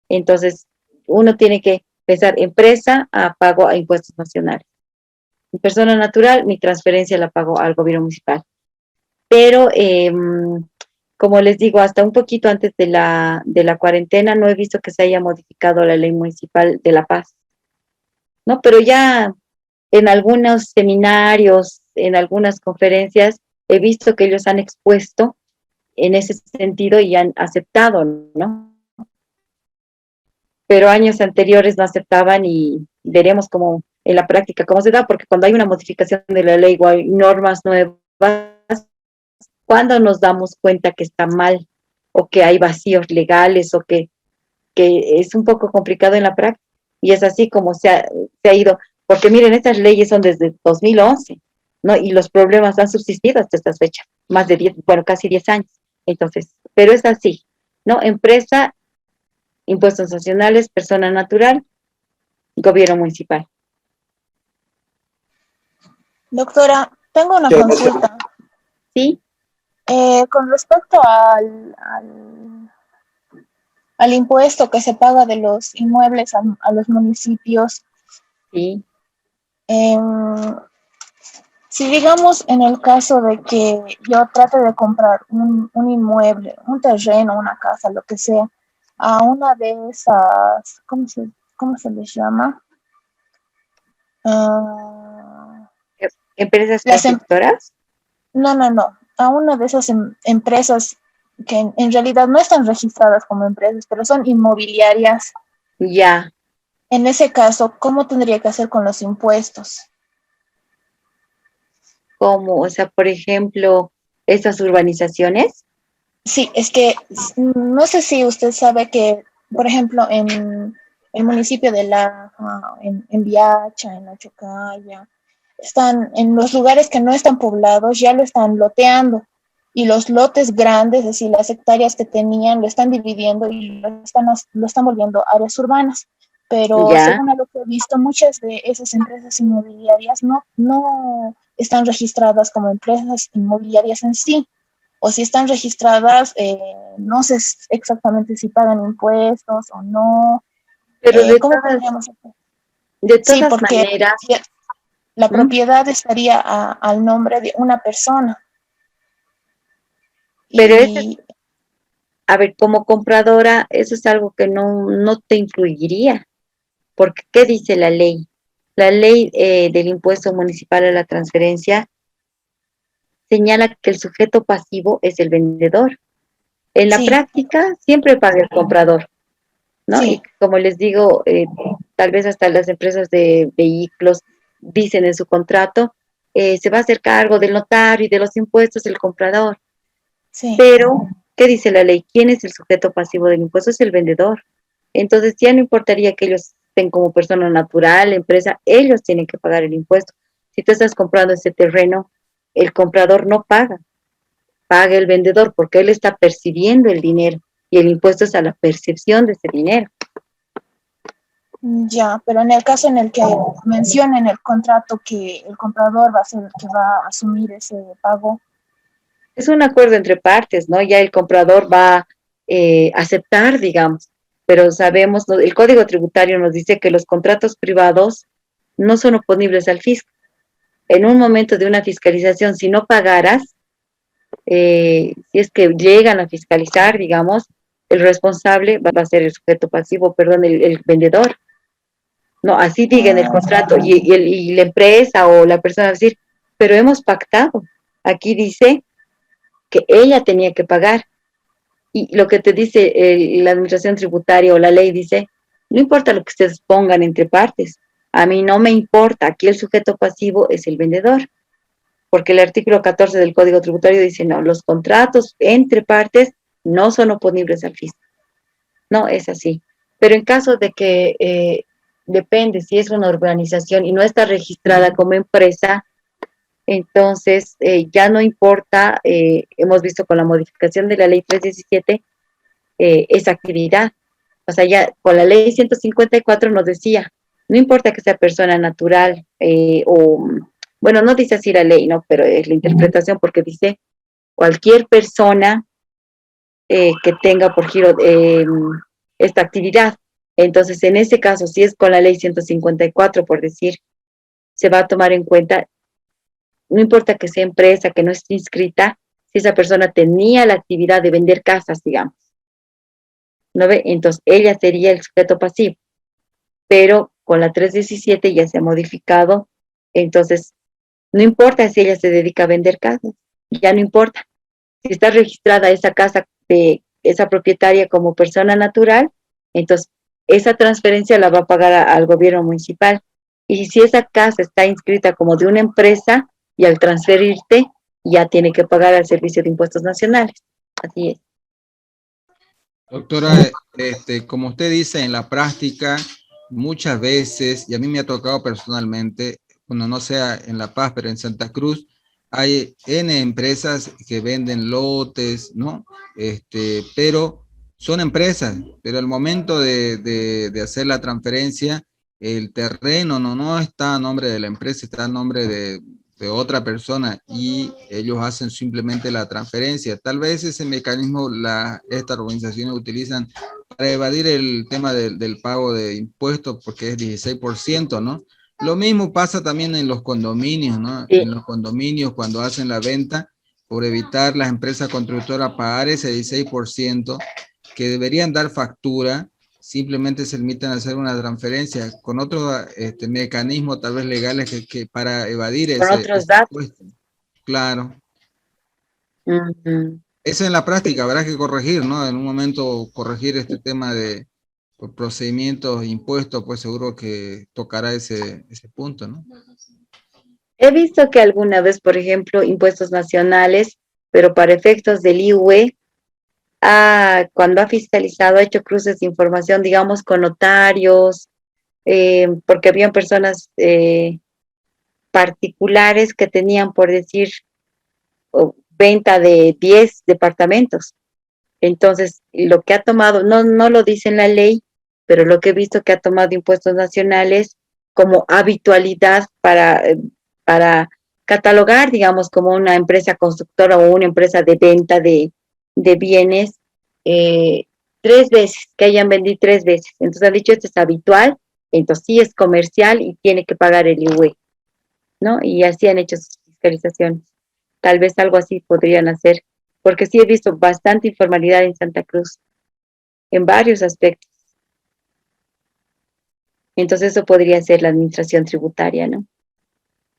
Entonces, uno tiene que pensar, empresa pago a impuestos nacionales. Mi persona natural, mi transferencia la pago al gobierno municipal. Pero, como les digo, hasta un poquito antes de la cuarentena no he visto que se haya modificado la ley municipal de La Paz, ¿no? Pero ya en algunos seminarios, en algunas conferencias, he visto que ellos han expuesto en ese sentido y han aceptado, ¿no? Pero años anteriores no aceptaban y veremos cómo en la práctica cómo se da, porque cuando hay una modificación de la ley o hay normas nuevas, cuando nos damos cuenta que está mal o que hay vacíos legales o que es un poco complicado en la práctica. Y es así como se ha ido, porque miren, estas leyes son desde 2011, ¿no? Y los problemas han subsistido hasta estas fechas, más de 10, bueno, casi 10 años. Entonces, pero es así, No, empresa, impuestos nacionales, persona natural, gobierno municipal. Doctora, tengo una consulta. ¿Sí? Con respecto al impuesto que se paga de los inmuebles a los municipios. Sí. Si digamos en el caso de que yo trate de comprar un inmueble, un terreno, una casa, lo que sea, a una de esas, ¿cómo se les llama? ¿Empresas constructoras? No, a una de esas empresas que en realidad no están registradas como empresas, pero son inmobiliarias. Ya. En ese caso, ¿cómo tendría que hacer con los impuestos? ¿Cómo? O sea, por ejemplo, estas urbanizaciones. Sí, es que no sé si usted sabe que, por ejemplo, en el municipio de Laja, en Viacha, en La Chocalla, están en los lugares que no están poblados, ya lo están loteando. Y los lotes grandes, es decir, las hectáreas que tenían, lo están dividiendo y lo están volviendo áreas urbanas. Pero Ya. según lo que he visto, muchas de esas empresas inmobiliarias no están registradas como empresas inmobiliarias en sí. O si están registradas, no sé exactamente si pagan impuestos o no. Pero ¿Cómo podríamos hacer? De Sí, todas porque maneras. la propiedad estaría al nombre de una persona. Pero a ver, como compradora, eso es algo que no te influiría. Porque, ¿qué dice la ley? La ley del impuesto municipal a la transferencia señala que el sujeto pasivo es el vendedor. En la práctica, siempre paga el comprador, ¿no? Sí. Y como les digo, tal vez hasta las empresas de vehículos dicen en su contrato, se va a hacer cargo del notario y de los impuestos el comprador. Sí. Pero, ¿qué dice la ley? ¿Quién es el sujeto pasivo del impuesto? Es el vendedor. Entonces, ya no importaría que ellos estén como persona natural, empresa, ellos tienen que pagar el impuesto. Si tú estás comprando ese terreno, el comprador no paga, paga el vendedor porque él está percibiendo el dinero y el impuesto es a la percepción de ese dinero. Ya, pero en el caso en el que menciona en el contrato que el comprador va a ser el que va a asumir ese pago. Es un acuerdo entre partes, ¿no? Ya el comprador va a aceptar, digamos, pero sabemos, ¿no? El Código Tributario nos dice que los contratos privados no son oponibles al fisco. En un momento de una fiscalización, si no pagaras, si es que llegan a fiscalizar, digamos, el responsable va a ser el sujeto pasivo, perdón, el vendedor. No, así diga en el contrato, y la empresa o la persona va a decir, pero hemos pactado. Aquí dice que ella tenía que pagar. Y lo que te dice la administración tributaria o la ley dice, no importa lo que ustedes pongan entre partes, a mí no me importa, aquí el sujeto pasivo es el vendedor, porque el artículo 14 del Código Tributario dice, no, los contratos entre partes no son oponibles al fisco. No, es así. Pero en caso de que depende si es una organización y no está registrada como empresa, entonces ya no importa, hemos visto con la modificación de la ley 317, esa actividad. O sea, ya con la ley 154 nos decía, no importa que sea persona natural bueno, no dice así la ley, ¿no? Pero es la interpretación porque dice cualquier persona que tenga por giro esta actividad. Entonces, en ese caso, si es con la ley 154, por decir, se va a tomar en cuenta, no importa que sea empresa, que no esté inscrita, si esa persona tenía la actividad de vender casas, digamos. ¿No ve? Entonces, ella sería el sujeto pasivo. Pero con la 317 ya se ha modificado, entonces, no importa si ella se dedica a vender casas, ya no importa. Si está registrada esa casa de esa propietaria como persona natural, entonces esa transferencia la va a pagar al gobierno municipal. Y si esa casa está inscrita como de una empresa y al transferirte, ya tiene que pagar al Servicio de Impuestos Nacionales. Así es. Doctora, como usted dice, en la práctica, muchas veces, y a mí me ha tocado personalmente, cuando no sea en La Paz, pero en Santa Cruz, hay N empresas que venden lotes, ¿no? Pero son empresas, pero al momento de hacer la transferencia, el terreno no está a nombre de la empresa, está a nombre de otra persona y ellos hacen simplemente la transferencia. Tal vez ese mecanismo estas organizaciones utilizan para evadir el tema del pago de impuestos porque es 16%, ¿no? Lo mismo pasa también en los condominios, ¿no? Sí. En los condominios cuando hacen la venta, por evitar las empresas constructoras pagar ese 16%, que deberían dar factura, simplemente se limitan a hacer una transferencia con otros mecanismos tal vez legales que para evadir Con otros ese datos. impuesto. Claro. Ujú. Eso en la práctica habrá que corregir, ¿no? En un momento corregir este tema de procedimientos, impuestos, pues seguro que tocará ese punto, ¿no? He visto que alguna vez, por ejemplo, impuestos nacionales, pero para efectos del IUE, cuando ha fiscalizado, ha hecho cruces de información, digamos, con notarios, porque habían personas particulares que tenían, por decir, venta de 10 departamentos. Entonces, lo que ha tomado, no lo dice en la ley, pero lo que he visto que ha tomado impuestos nacionales como habitualidad para catalogar, digamos, como una empresa constructora o una empresa de venta de bienes, 3 veces, que hayan vendido 3 veces. Entonces han dicho, esto es habitual, entonces sí es comercial y tiene que pagar el IUE, ¿no? Y así han hecho sus fiscalizaciones. Tal vez algo así podrían hacer, porque sí he visto bastante informalidad en Santa Cruz, en varios aspectos. Entonces eso podría ser la administración tributaria, ¿no?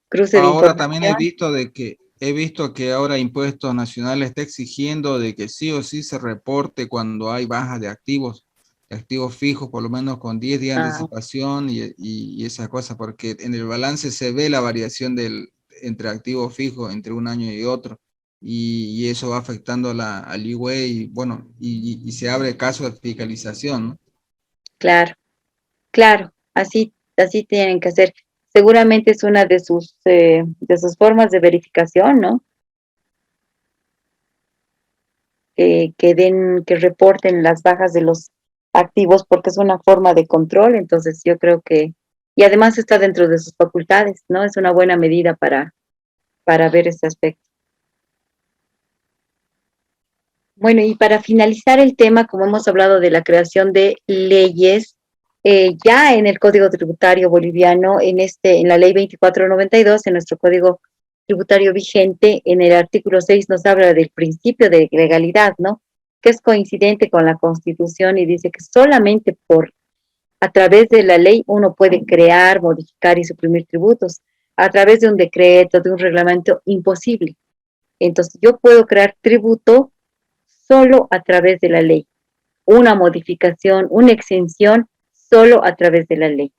Cruce de Ahora también información. he visto que ahora Impuestos Nacionales está exigiendo de que sí o sí se reporte cuando hay bajas de activos fijos, por lo menos con 10 días de anticipación y esa cosa, porque en el balance se ve la variación entre activos fijos entre un año y otro, y eso va afectando al IUE y bueno, y se abre caso de fiscalización, ¿no? Claro, claro, así tienen que hacer. Seguramente es una de sus formas de verificación, ¿no? Que reporten las bajas de los activos porque es una forma de control, entonces yo creo que, y además está dentro de sus facultades, ¿no? Es una buena medida para ver este aspecto. Bueno, y para finalizar el tema, como hemos hablado de la creación de leyes, ya en el Código Tributario Boliviano, en la Ley 2492, en nuestro Código Tributario vigente, en el artículo 6 nos habla del principio de legalidad, ¿no? Que es coincidente con la Constitución y dice que solamente a través de la ley uno puede crear, modificar y suprimir tributos. A través de un decreto, de un reglamento, imposible. Entonces, yo puedo crear tributo solo a través de la ley. Una modificación, una exención, solo a través de la ley,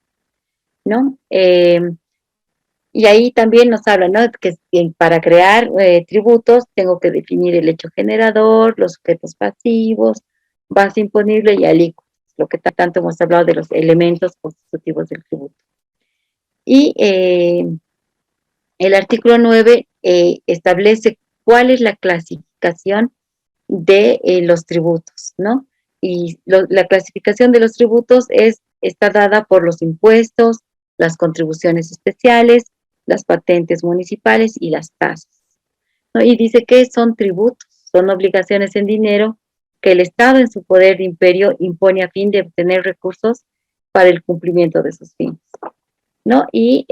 ¿no? Y ahí también nos habla, ¿no? Que para crear tributos tengo que definir el hecho generador, los sujetos pasivos, base imponible y alícuotas, lo que tanto hemos hablado de los elementos constitutivos del tributo. Y el artículo 9 establece cuál es la clasificación de los tributos, ¿no? Y la clasificación de los tributos está dada por los impuestos, las contribuciones especiales, las patentes municipales y las tasas, ¿no? Y dice que son tributos, son obligaciones en dinero que el Estado en su poder de imperio impone a fin de obtener recursos para el cumplimiento de sus fines, ¿no? Y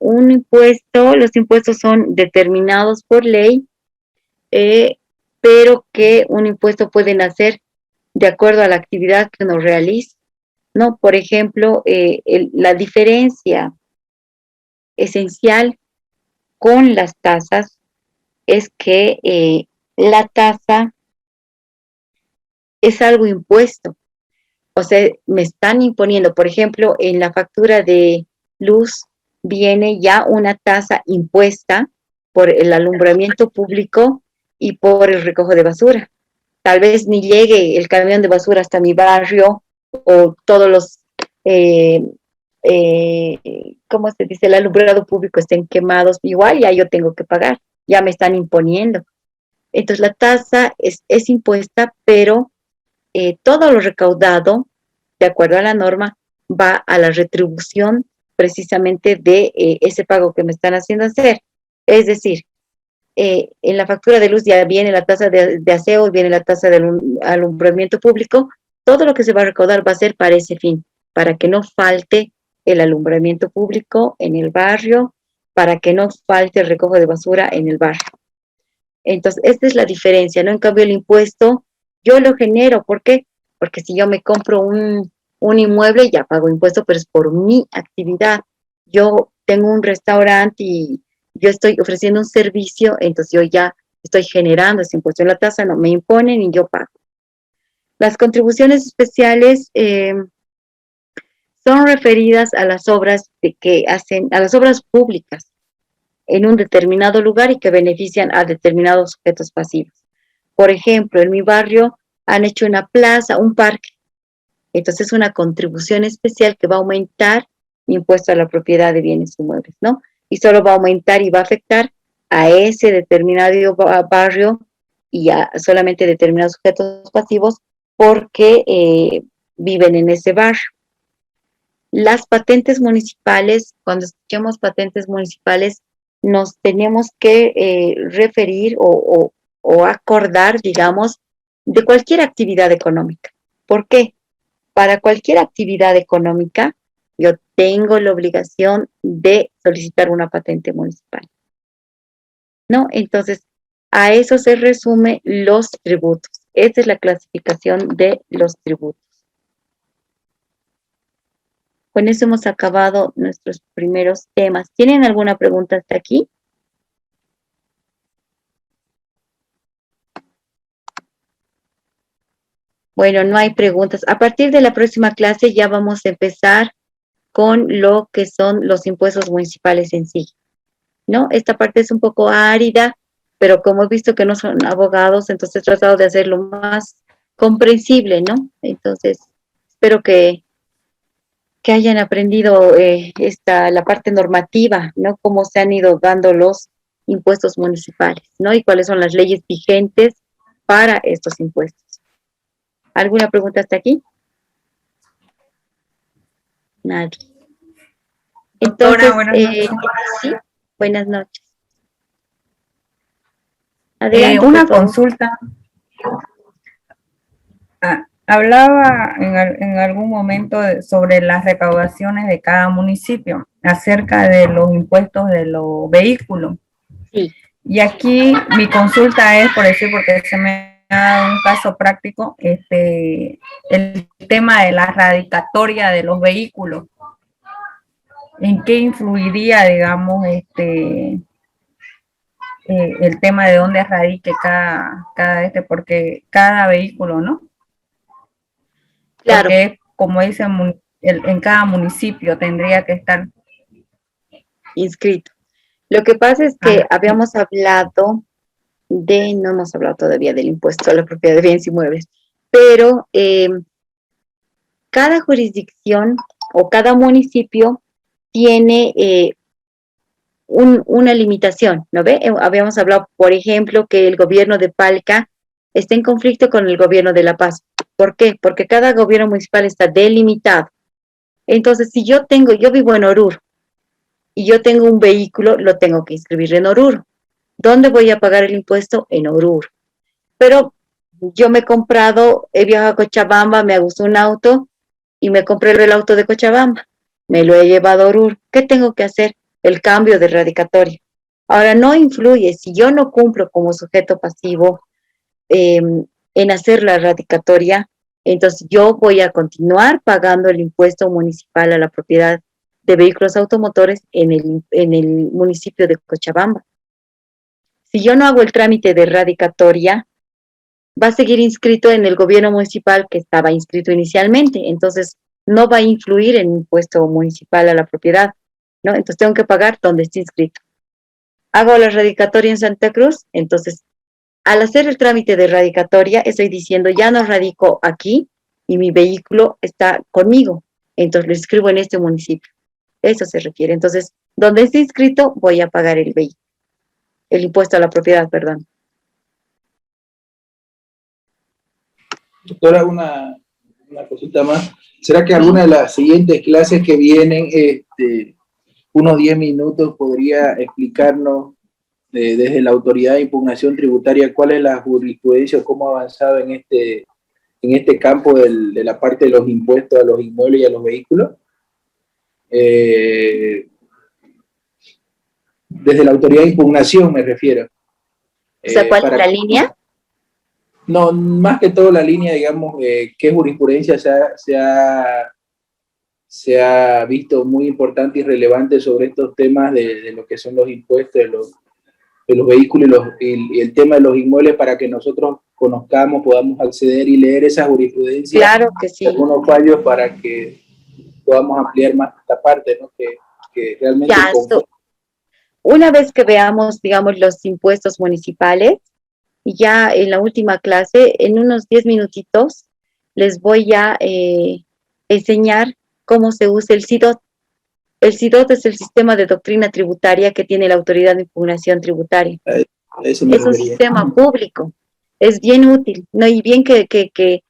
los impuestos son determinados por ley, pero que un impuesto puede nacer de acuerdo a la actividad que uno realiza, ¿no? Por ejemplo, la diferencia esencial con las tasas es que la tasa es algo impuesto, o sea, me están imponiendo, por ejemplo, en la factura de luz viene ya una tasa impuesta por el alumbramiento público y por el recojo de basura. Tal vez ni llegue el camión de basura hasta mi barrio o todos los, ¿cómo se dice? El alumbrado público estén quemados, igual ya yo tengo que pagar, ya me están imponiendo. Entonces la tasa es impuesta, pero todo lo recaudado, de acuerdo a la norma, va a la retribución precisamente de ese pago que me están haciendo hacer. Es decir, en la factura de luz ya viene la tasa de aseo, viene la tasa de alumbramiento público, todo lo que se va a recaudar va a ser para ese fin, para que no falte el alumbramiento público en el barrio, para que no falte el recojo de basura en el barrio. Entonces, esta es la diferencia, ¿no? En cambio, el impuesto, yo lo genero, ¿por qué? Porque si yo me compro un inmueble, ya pago impuesto, pero es por mi actividad. Yo tengo un restaurante y yo estoy ofreciendo un servicio, entonces yo ya estoy generando ese impuesto en la tasa, no me imponen y yo pago. Las contribuciones especiales son referidas a las obras a las obras públicas en un determinado lugar y que benefician a determinados sujetos pasivos. Por ejemplo, en mi barrio han hecho una plaza, un parque. Entonces es una contribución especial que va a aumentar mi impuesto a la propiedad de bienes inmuebles, ¿no? Y solo va a aumentar y va a afectar a ese determinado barrio y a solamente determinados sujetos pasivos porque viven en ese barrio. Las patentes municipales, cuando escuchemos patentes municipales, nos tenemos que referir o acordar, digamos, de cualquier actividad económica. ¿Por qué? Para cualquier actividad económica, yo tengo la obligación de solicitar una patente municipal, ¿no? Entonces, a eso se resume los tributos. Esta es la clasificación de los tributos. Con eso hemos acabado nuestros primeros temas. ¿Tienen alguna pregunta hasta aquí? Bueno, no hay preguntas. A partir de la próxima clase ya vamos a empezar con lo que son los impuestos municipales en sí, ¿no? Esta parte es un poco árida, pero como he visto que no son abogados, entonces he tratado de hacerlo más comprensible, ¿no? Entonces, espero que hayan aprendido la parte normativa, ¿no? Cómo se han ido dando los impuestos municipales, ¿no? Y cuáles son las leyes vigentes para estos impuestos. ¿Alguna pregunta hasta aquí? Nadie. Entonces, Doctora, buenas noches. sí, buenas noches. Adelante, Una por favor. consulta. Hablaba en algún momento sobre las recaudaciones de cada municipio acerca de los impuestos de los vehículos. Sí. Y aquí mi consulta es, por decir, porque se me ha dado un caso práctico, el tema de la radicatoria de los vehículos. ¿En qué influiría, digamos, el tema de dónde radique porque cada vehículo, ¿no? Claro. Porque, como dicen, en cada municipio tendría que estar inscrito. Lo que pasa es que habíamos hablado no hemos hablado todavía del impuesto a la propiedad de bienes inmuebles, pero cada jurisdicción o cada municipio tiene una limitación, ¿no ve? Habíamos hablado, por ejemplo, que el gobierno de Palca está en conflicto con el gobierno de La Paz. ¿Por qué? Porque cada gobierno municipal está delimitado. Entonces, si yo vivo en Oruro y yo tengo un vehículo, lo tengo que inscribir en Oruro. ¿Dónde voy a pagar el impuesto? En Oruro. Pero yo he viajado a Cochabamba, me gustó un auto y me compré el auto de Cochabamba. Me lo he llevado a Oruro. ¿Qué tengo que hacer? El cambio de radicatoria. Ahora, no influye, si yo no cumplo como sujeto pasivo en hacer la radicatoria, entonces yo voy a continuar pagando el impuesto municipal a la propiedad de vehículos automotores en el municipio de Cochabamba. Si yo no hago el trámite de radicatoria, va a seguir inscrito en el gobierno municipal que estaba inscrito inicialmente, entonces no va a influir en el impuesto municipal a la propiedad, ¿no? Entonces tengo que pagar donde esté inscrito. Hago la radicatoria en Santa Cruz, entonces al hacer el trámite de radicatoria estoy diciendo ya no radico aquí y mi vehículo está conmigo, entonces lo inscribo en este municipio. Eso se refiere. Entonces, donde esté inscrito voy a pagar el impuesto a la propiedad, perdón. Doctora, una cosita más. ¿Será que alguna de las siguientes clases que vienen, unos 10 minutos, podría explicarnos desde la Autoridad de Impugnación Tributaria cuál es la jurisprudencia o cómo ha avanzado en este campo de la parte de los impuestos a los inmuebles y a los vehículos? Desde la Autoridad de Impugnación me refiero. O sea, ¿cuál es la línea? No, más que todo la línea, digamos, qué jurisprudencia se ha visto muy importante y relevante sobre estos temas de lo que son los impuestos de los vehículos y el tema de los inmuebles, para que nosotros conozcamos, podamos acceder y leer esa jurisprudencia. Claro que sí. Algunos fallos para que podamos ampliar más esta parte, ¿no? Que realmente... Ya, una vez que veamos, digamos, los impuestos municipales, ya en la última clase, en unos 10 minutitos, les voy a enseñar cómo se usa el SIDOT. El SIDOT es el sistema de doctrina tributaria que tiene la Autoridad de Impugnación Tributaria. Es un sistema público, es bien útil, ¿no? Y bien que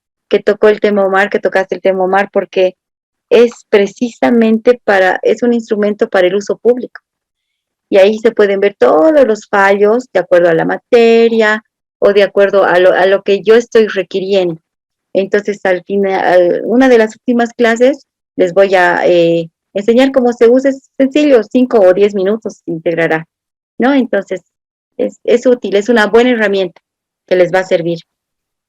tocó el tema Omar, que tocaste el tema Omar, porque es precisamente es un instrumento para el uso público. Y ahí se pueden ver todos los fallos de acuerdo a la materia o de acuerdo a lo que yo estoy requiriendo. Entonces, al final, una de las últimas clases, les voy a enseñar cómo se usa. Es sencillo, 5 o 10 minutos se integrará, ¿no? Entonces, es útil, es una buena herramienta que les va a servir.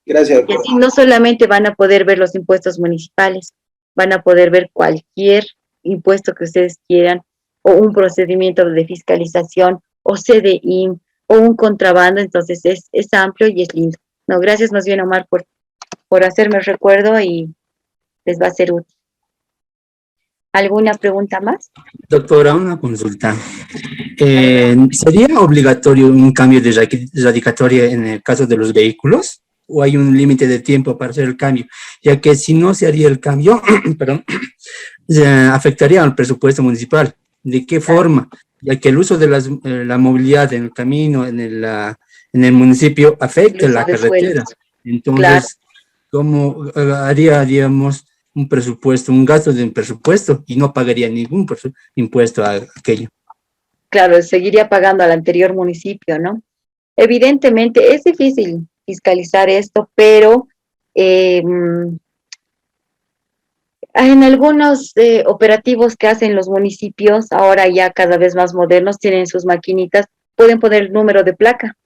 Gracias. Y así no solamente van a poder ver los impuestos municipales, van a poder ver cualquier impuesto que ustedes quieran, o un procedimiento de fiscalización, o CDI, o un contrabando. Entonces es amplio y es lindo. No, gracias más bien, Omar, por hacerme el recuerdo, y les va a ser útil. ¿Alguna pregunta más? Doctora, una consulta. ¿Sería obligatorio un cambio de radicatoria en el caso de los vehículos? ¿O hay un límite de tiempo para hacer el cambio? Ya que si no se haría el cambio, perdón, afectaría al presupuesto municipal. ¿De qué forma? Ya que el uso de la movilidad en el camino, en el municipio, afecta la carretera. Entonces, claro, ¿cómo haría, digamos, un presupuesto, un gasto de un presupuesto, y no pagaría ningún impuesto a aquello? Claro, seguiría pagando al anterior municipio, ¿no? Evidentemente es difícil fiscalizar esto, pero en algunos operativos que hacen los municipios, ahora ya cada vez más modernos, tienen sus maquinitas, pueden poner el número de placa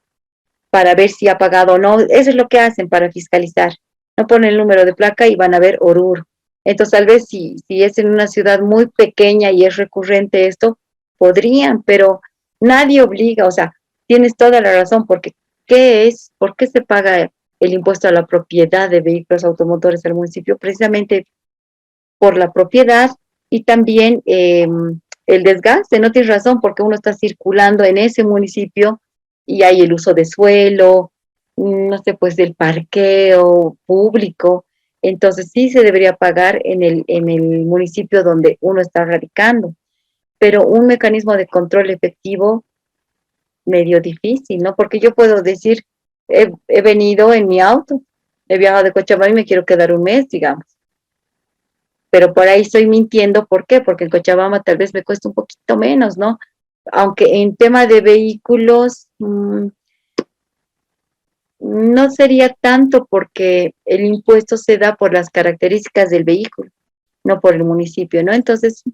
para ver si ha pagado o no. Eso es lo que hacen para fiscalizar. No ponen el número de placa y van a ver Oruro. Entonces, tal vez si es en una ciudad muy pequeña y es recurrente esto, podrían, pero nadie obliga. O sea, tienes toda la razón, porque ¿por qué se paga el impuesto a la propiedad de vehículos automotores del municipio? Precisamente por la propiedad y también el desgaste. No tienes razón, porque uno está circulando en ese municipio y hay el uso de suelo, no sé, pues del parqueo público. Entonces sí se debería pagar en el municipio donde uno está radicando, pero un mecanismo de control efectivo medio difícil, ¿no? Porque yo puedo decir, he venido en mi auto, he viajado de Cochabamba y me quiero quedar un mes, digamos. Pero por ahí estoy mintiendo. ¿Por qué? Porque en Cochabamba tal vez me cuesta un poquito menos, ¿no? Aunque en tema de vehículos no sería tanto, porque el impuesto se da por las características del vehículo, no por el municipio, ¿no? Entonces,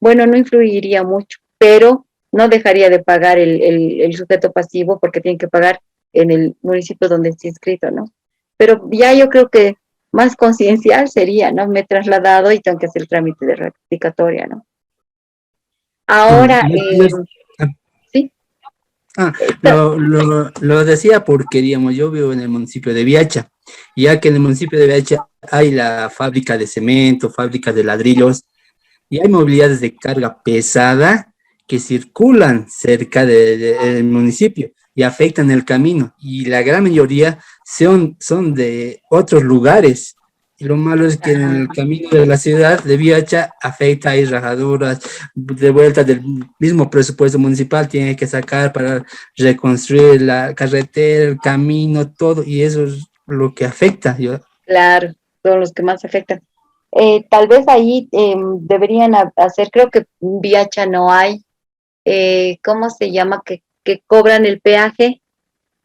bueno, no influiría mucho, pero no dejaría de pagar el sujeto pasivo, porque tiene que pagar en el municipio donde esté inscrito, ¿no? Pero ya yo creo que más conciencial sería, ¿no? Me he trasladado y tengo que hacer el trámite de rectificatoria, ¿no? Ahora, ¿sí? Lo decía porque, digamos, yo vivo en el municipio de Viacha, ya que en el municipio de Viacha hay la fábrica de cemento, fábrica de ladrillos, y hay movilidades de carga pesada que circulan cerca del municipio y afectan el camino, y la gran mayoría son de otros lugares. Y lo malo es que en el camino de la ciudad de Viacha afecta, hay rajaduras, de vuelta del mismo presupuesto municipal tiene que sacar para reconstruir la carretera, el camino, todo, y eso es lo que afecta. Claro, son los que más afectan. Tal vez ahí deberían hacer, creo que en Viacha no hay, ¿cómo se llama? Que cobran el peaje,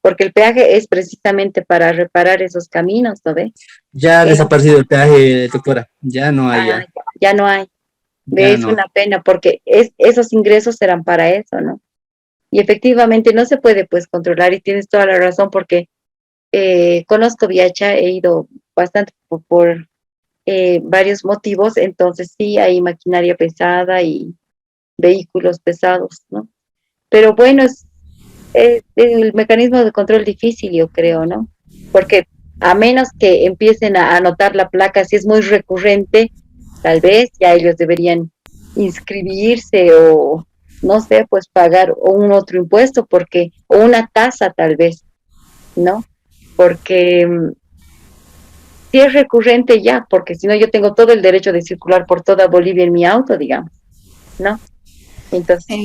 porque el peaje es precisamente para reparar esos caminos, ¿no ve? Ya ha desaparecido el peaje, doctora. Ya no hay. Ya no hay. Ya Es no. una pena porque esos ingresos serán para eso, ¿no? Y efectivamente no se puede pues controlar y tienes toda la razón porque conozco Viacha, he ido bastante por varios motivos, entonces sí hay maquinaria pesada y vehículos pesados, ¿no? Pero bueno, es el mecanismo de control difícil, yo creo, ¿no? Porque a menos que empiecen a anotar la placa, si es muy recurrente, tal vez ya ellos deberían inscribirse o, no sé, pues pagar o un otro impuesto, porque, o una tasa tal vez, ¿no? Porque si es recurrente ya, porque si no yo tengo todo el derecho de circular por toda Bolivia en mi auto, digamos, ¿no? Entonces,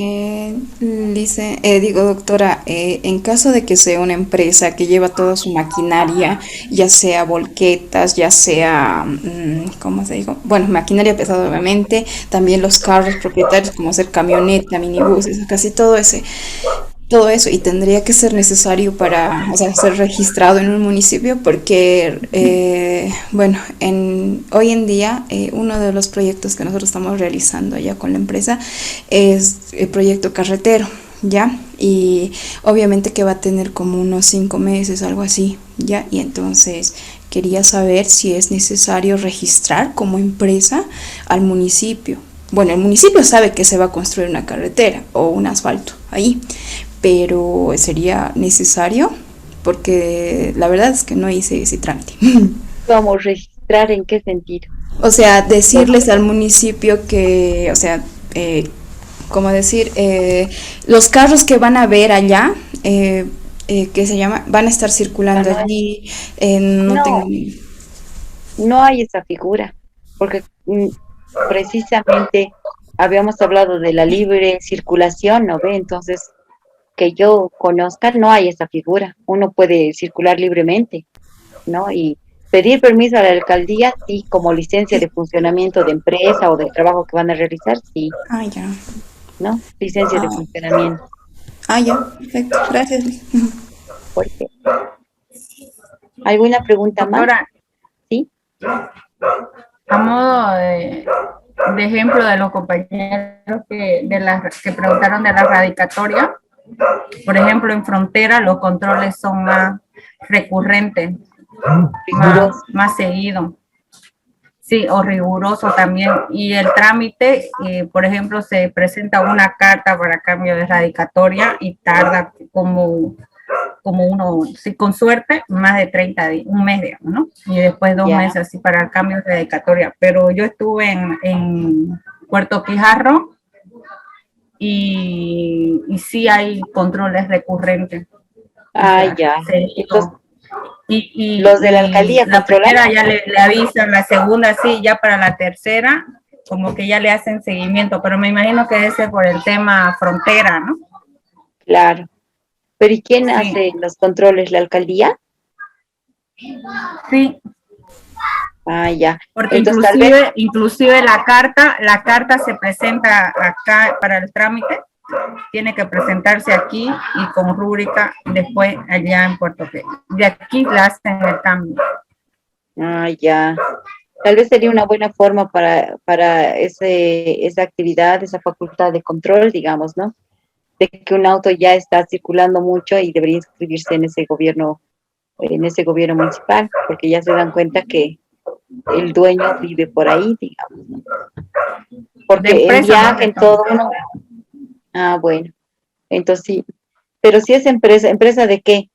Doctora, en caso de que sea una empresa que lleva toda su maquinaria, ya sea volquetas, ya sea, ¿cómo se digo? Bueno, maquinaria pesada obviamente, también los carros propietarios como ser camioneta, minibuses, casi todo eso, y tendría que ser necesario para, o sea, ser registrado en un municipio porque, bueno, hoy en día uno de los proyectos que nosotros estamos realizando ya con la empresa es el proyecto carretero, ¿ya? Y obviamente que va a tener como unos 5 meses, algo así, ¿ya? Y entonces quería saber si es necesario registrar como empresa al municipio. Bueno, el municipio sabe que se va a construir una carretera o un asfalto ahí, pero sería necesario porque la verdad es que no hice ese trámite. ¿cómo registrar en qué sentido? O sea, decirles al municipio que, o sea, como decir, los carros que van a ver allá, que se llama, van a estar circulando allí, no tengo... No hay esa figura, porque precisamente habíamos hablado de la libre circulación, ¿no ve? Entonces, que yo conozca, no hay esa figura. Uno puede circular libremente, ¿no? Y pedir permiso a la alcaldía, sí, como licencia de funcionamiento de empresa o del trabajo que van a realizar, sí. Ah, ya. ¿No? Licencia de funcionamiento. Ah, ya, perfecto, gracias. Porque... ¿Alguna pregunta más? ¿Sí? A modo de ejemplo de los compañeros que preguntaron de la radicatoria, por ejemplo, en frontera los controles son más recurrentes, más seguidos. Sí, o riguroso también. Y el trámite, por ejemplo, se presenta una carta para cambio de radicatoria y tarda como uno, si con suerte, más de 30 días, un mes, digamos, ¿no? Y después 2 meses así para el cambio de radicatoria. Pero yo estuve en Puerto Quijarro y sí hay controles recurrentes. Ah, o sea, ya. Entonces, y los de la alcaldía la primera ya le avisan, la segunda sí, ya para la tercera como que ya le hacen seguimiento, pero me imagino que debe ser por el tema frontera, ¿no? Claro. ¿Pero y quién hace los controles? ¿La alcaldía? Sí. Ah, ya. Porque entonces, inclusive la carta se presenta acá para el trámite, tiene que presentarse aquí y con rúbrica después allá en Puerto Rico. De aquí la hacen el cambio. Ah, ya. Tal vez sería una buena forma para esa actividad, esa facultad de control, digamos, ¿no? De que un auto ya está circulando mucho y debería inscribirse en ese gobierno municipal, porque ya se dan cuenta que el dueño vive por ahí, digamos, ¿no? Porque en viaje, en todo uno... Ah, bueno. Entonces sí. Pero si es ¿empresa de qué?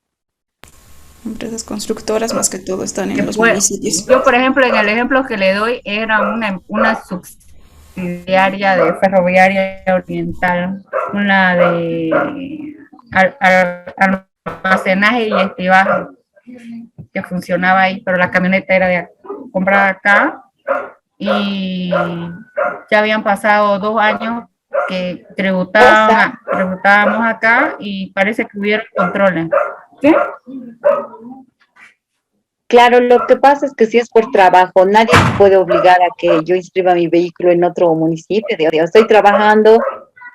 Empresas constructoras más que todo están en los municipios. Yo, por ejemplo, en el ejemplo que le doy, era una subsidiaria de Ferroviaria Oriental, una de almacenaje y estibaje, que funcionaba ahí, pero la camioneta era comprada acá y ya habían pasado 2 años que tributábamos acá y parece que hubieron controles. ¿Qué? Claro, lo que pasa es que si es por trabajo, nadie me puede obligar a que yo inscriba mi vehículo en otro municipio. Digo, estoy trabajando,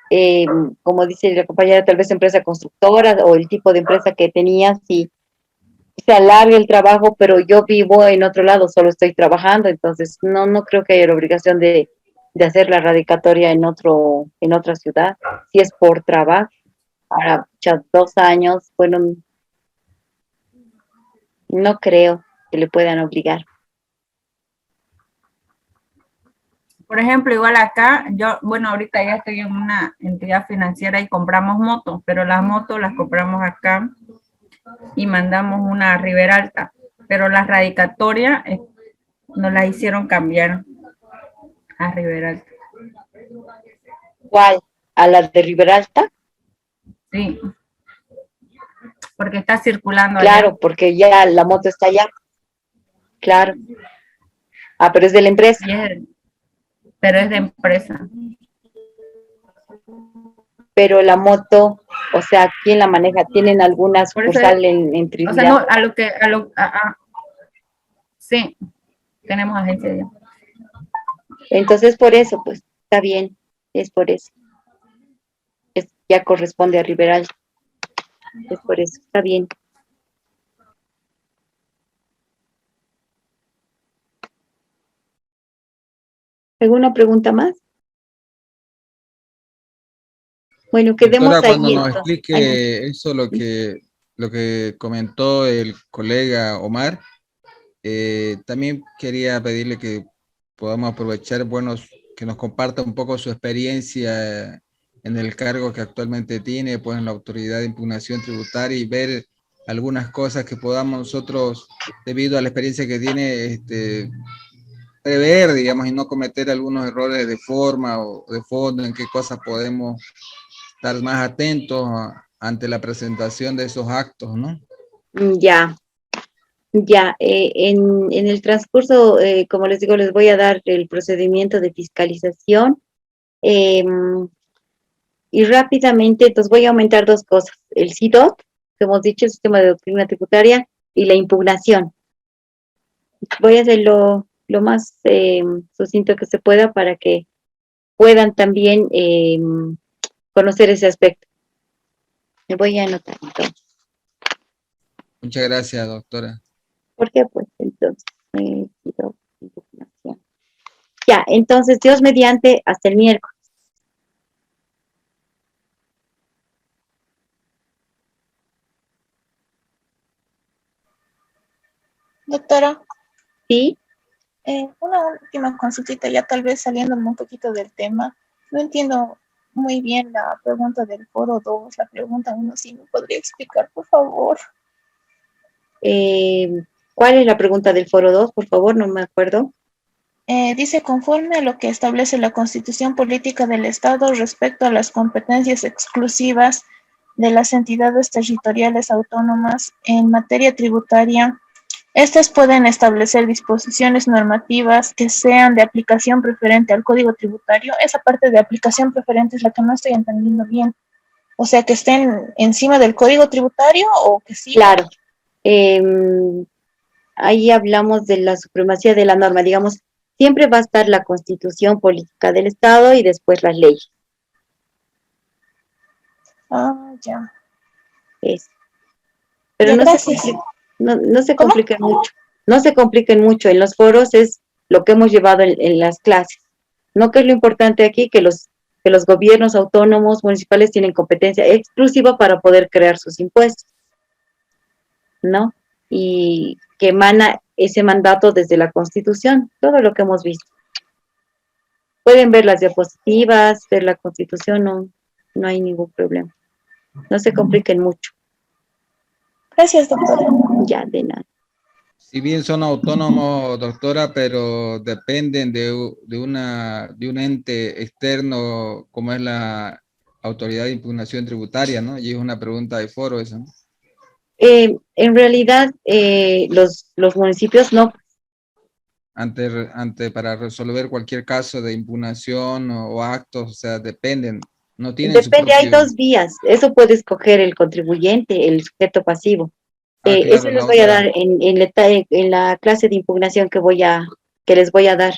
eh, como dice la compañera, tal vez empresa constructora o el tipo de empresa que tenía, si se alarga el trabajo, pero yo vivo en otro lado, solo estoy trabajando, entonces no creo que haya la obligación de hacer la radicatoria en otra ciudad, si es por trabajo. Ahora, ya 2 años, bueno, no creo que le puedan obligar. Por ejemplo, igual acá, yo, bueno, ahorita ya estoy en una entidad financiera y compramos motos, pero las motos las compramos acá y mandamos una a Ribera Alta, pero la radicatoria nos la hicieron cambiar a Ribera Alta. ¿Cuál? ¿A la de Ribera Alta? Sí, porque está circulando Claro, allá. porque ya la moto está allá. Claro. Ah, pero es de la empresa. Pero es de empresa. Pero la moto, o sea, ¿quién la maneja? ¿Tienen alguna Por eso sucursal en o Trinidad? sea, no, sí, tenemos agencia allá. Entonces, por eso, pues, está bien, es por eso. Ya corresponde a Ribera Alta. Es por eso, está bien. ¿Alguna pregunta más? Bueno, quedemos Doctora, cuando ahí nos entonces. explique eso, lo que comentó el colega Omar, también quería pedirle que podamos aprovechar, bueno, que nos comparta un poco su experiencia en el cargo que actualmente tiene, pues en la autoridad de impugnación tributaria y ver algunas cosas que podamos nosotros, debido a la experiencia que tiene, prever, digamos, y no cometer algunos errores de forma o de fondo, en qué cosas podemos estar más atentos ante la presentación de esos actos, ¿no? Ya, en el transcurso, como les digo, les voy a dar el procedimiento de fiscalización y rápidamente, entonces voy a aumentar dos cosas, el SIDOT, que hemos dicho, el Sistema de Doctrina Tributaria, y la impugnación. Voy a hacerlo lo más sucinto que se pueda para que puedan también conocer ese aspecto. Me voy a anotar entonces. Muchas gracias, doctora. ¿Por qué? Pues entonces, impugnación. Ya, entonces, Dios mediante, hasta el miércoles. Doctora. Sí. Una última consultita, ya tal vez saliéndome un poquito del tema. No entiendo muy bien la pregunta del foro 2, la pregunta 1, si me podría explicar, por favor. ¿Cuál es la pregunta del foro 2? Por favor, no me acuerdo. Dice, conforme a lo que establece la Constitución Política del Estado respecto a las competencias exclusivas de las entidades territoriales autónomas en materia tributaria, estas pueden establecer disposiciones normativas que sean de aplicación preferente al Código Tributario. Esa parte de aplicación preferente es la que no estoy entendiendo bien. O sea, que estén encima del Código Tributario o que sí. Claro. Ahí hablamos de la supremacía de la norma. Digamos, siempre va a estar la Constitución Política del Estado y después las leyes. Ah, ya. Pero ya, no se compliquen mucho. No se compliquen mucho. En los foros es lo que hemos llevado en las clases. No, que es lo importante aquí, que los gobiernos autónomos municipales tienen competencia exclusiva para poder crear sus impuestos, ¿no? Y que emana ese mandato desde la Constitución, todo lo que hemos visto. Pueden ver las diapositivas, ver la Constitución, no hay ningún problema. No se compliquen mucho. Gracias, doctora. Ya, de nada. Si bien son autónomos, doctora, pero dependen de un ente externo como es la Autoridad de Impugnación Tributaria, ¿no? Y es una pregunta de foro eso, ¿no? En realidad, los municipios no. Para resolver cualquier caso de impugnación o actos, o sea, dependen, no tienen Depende, hay dos vías. Eso puede escoger el contribuyente, el sujeto pasivo. claro, eso les voy a dar en la clase de impugnación que les voy a dar.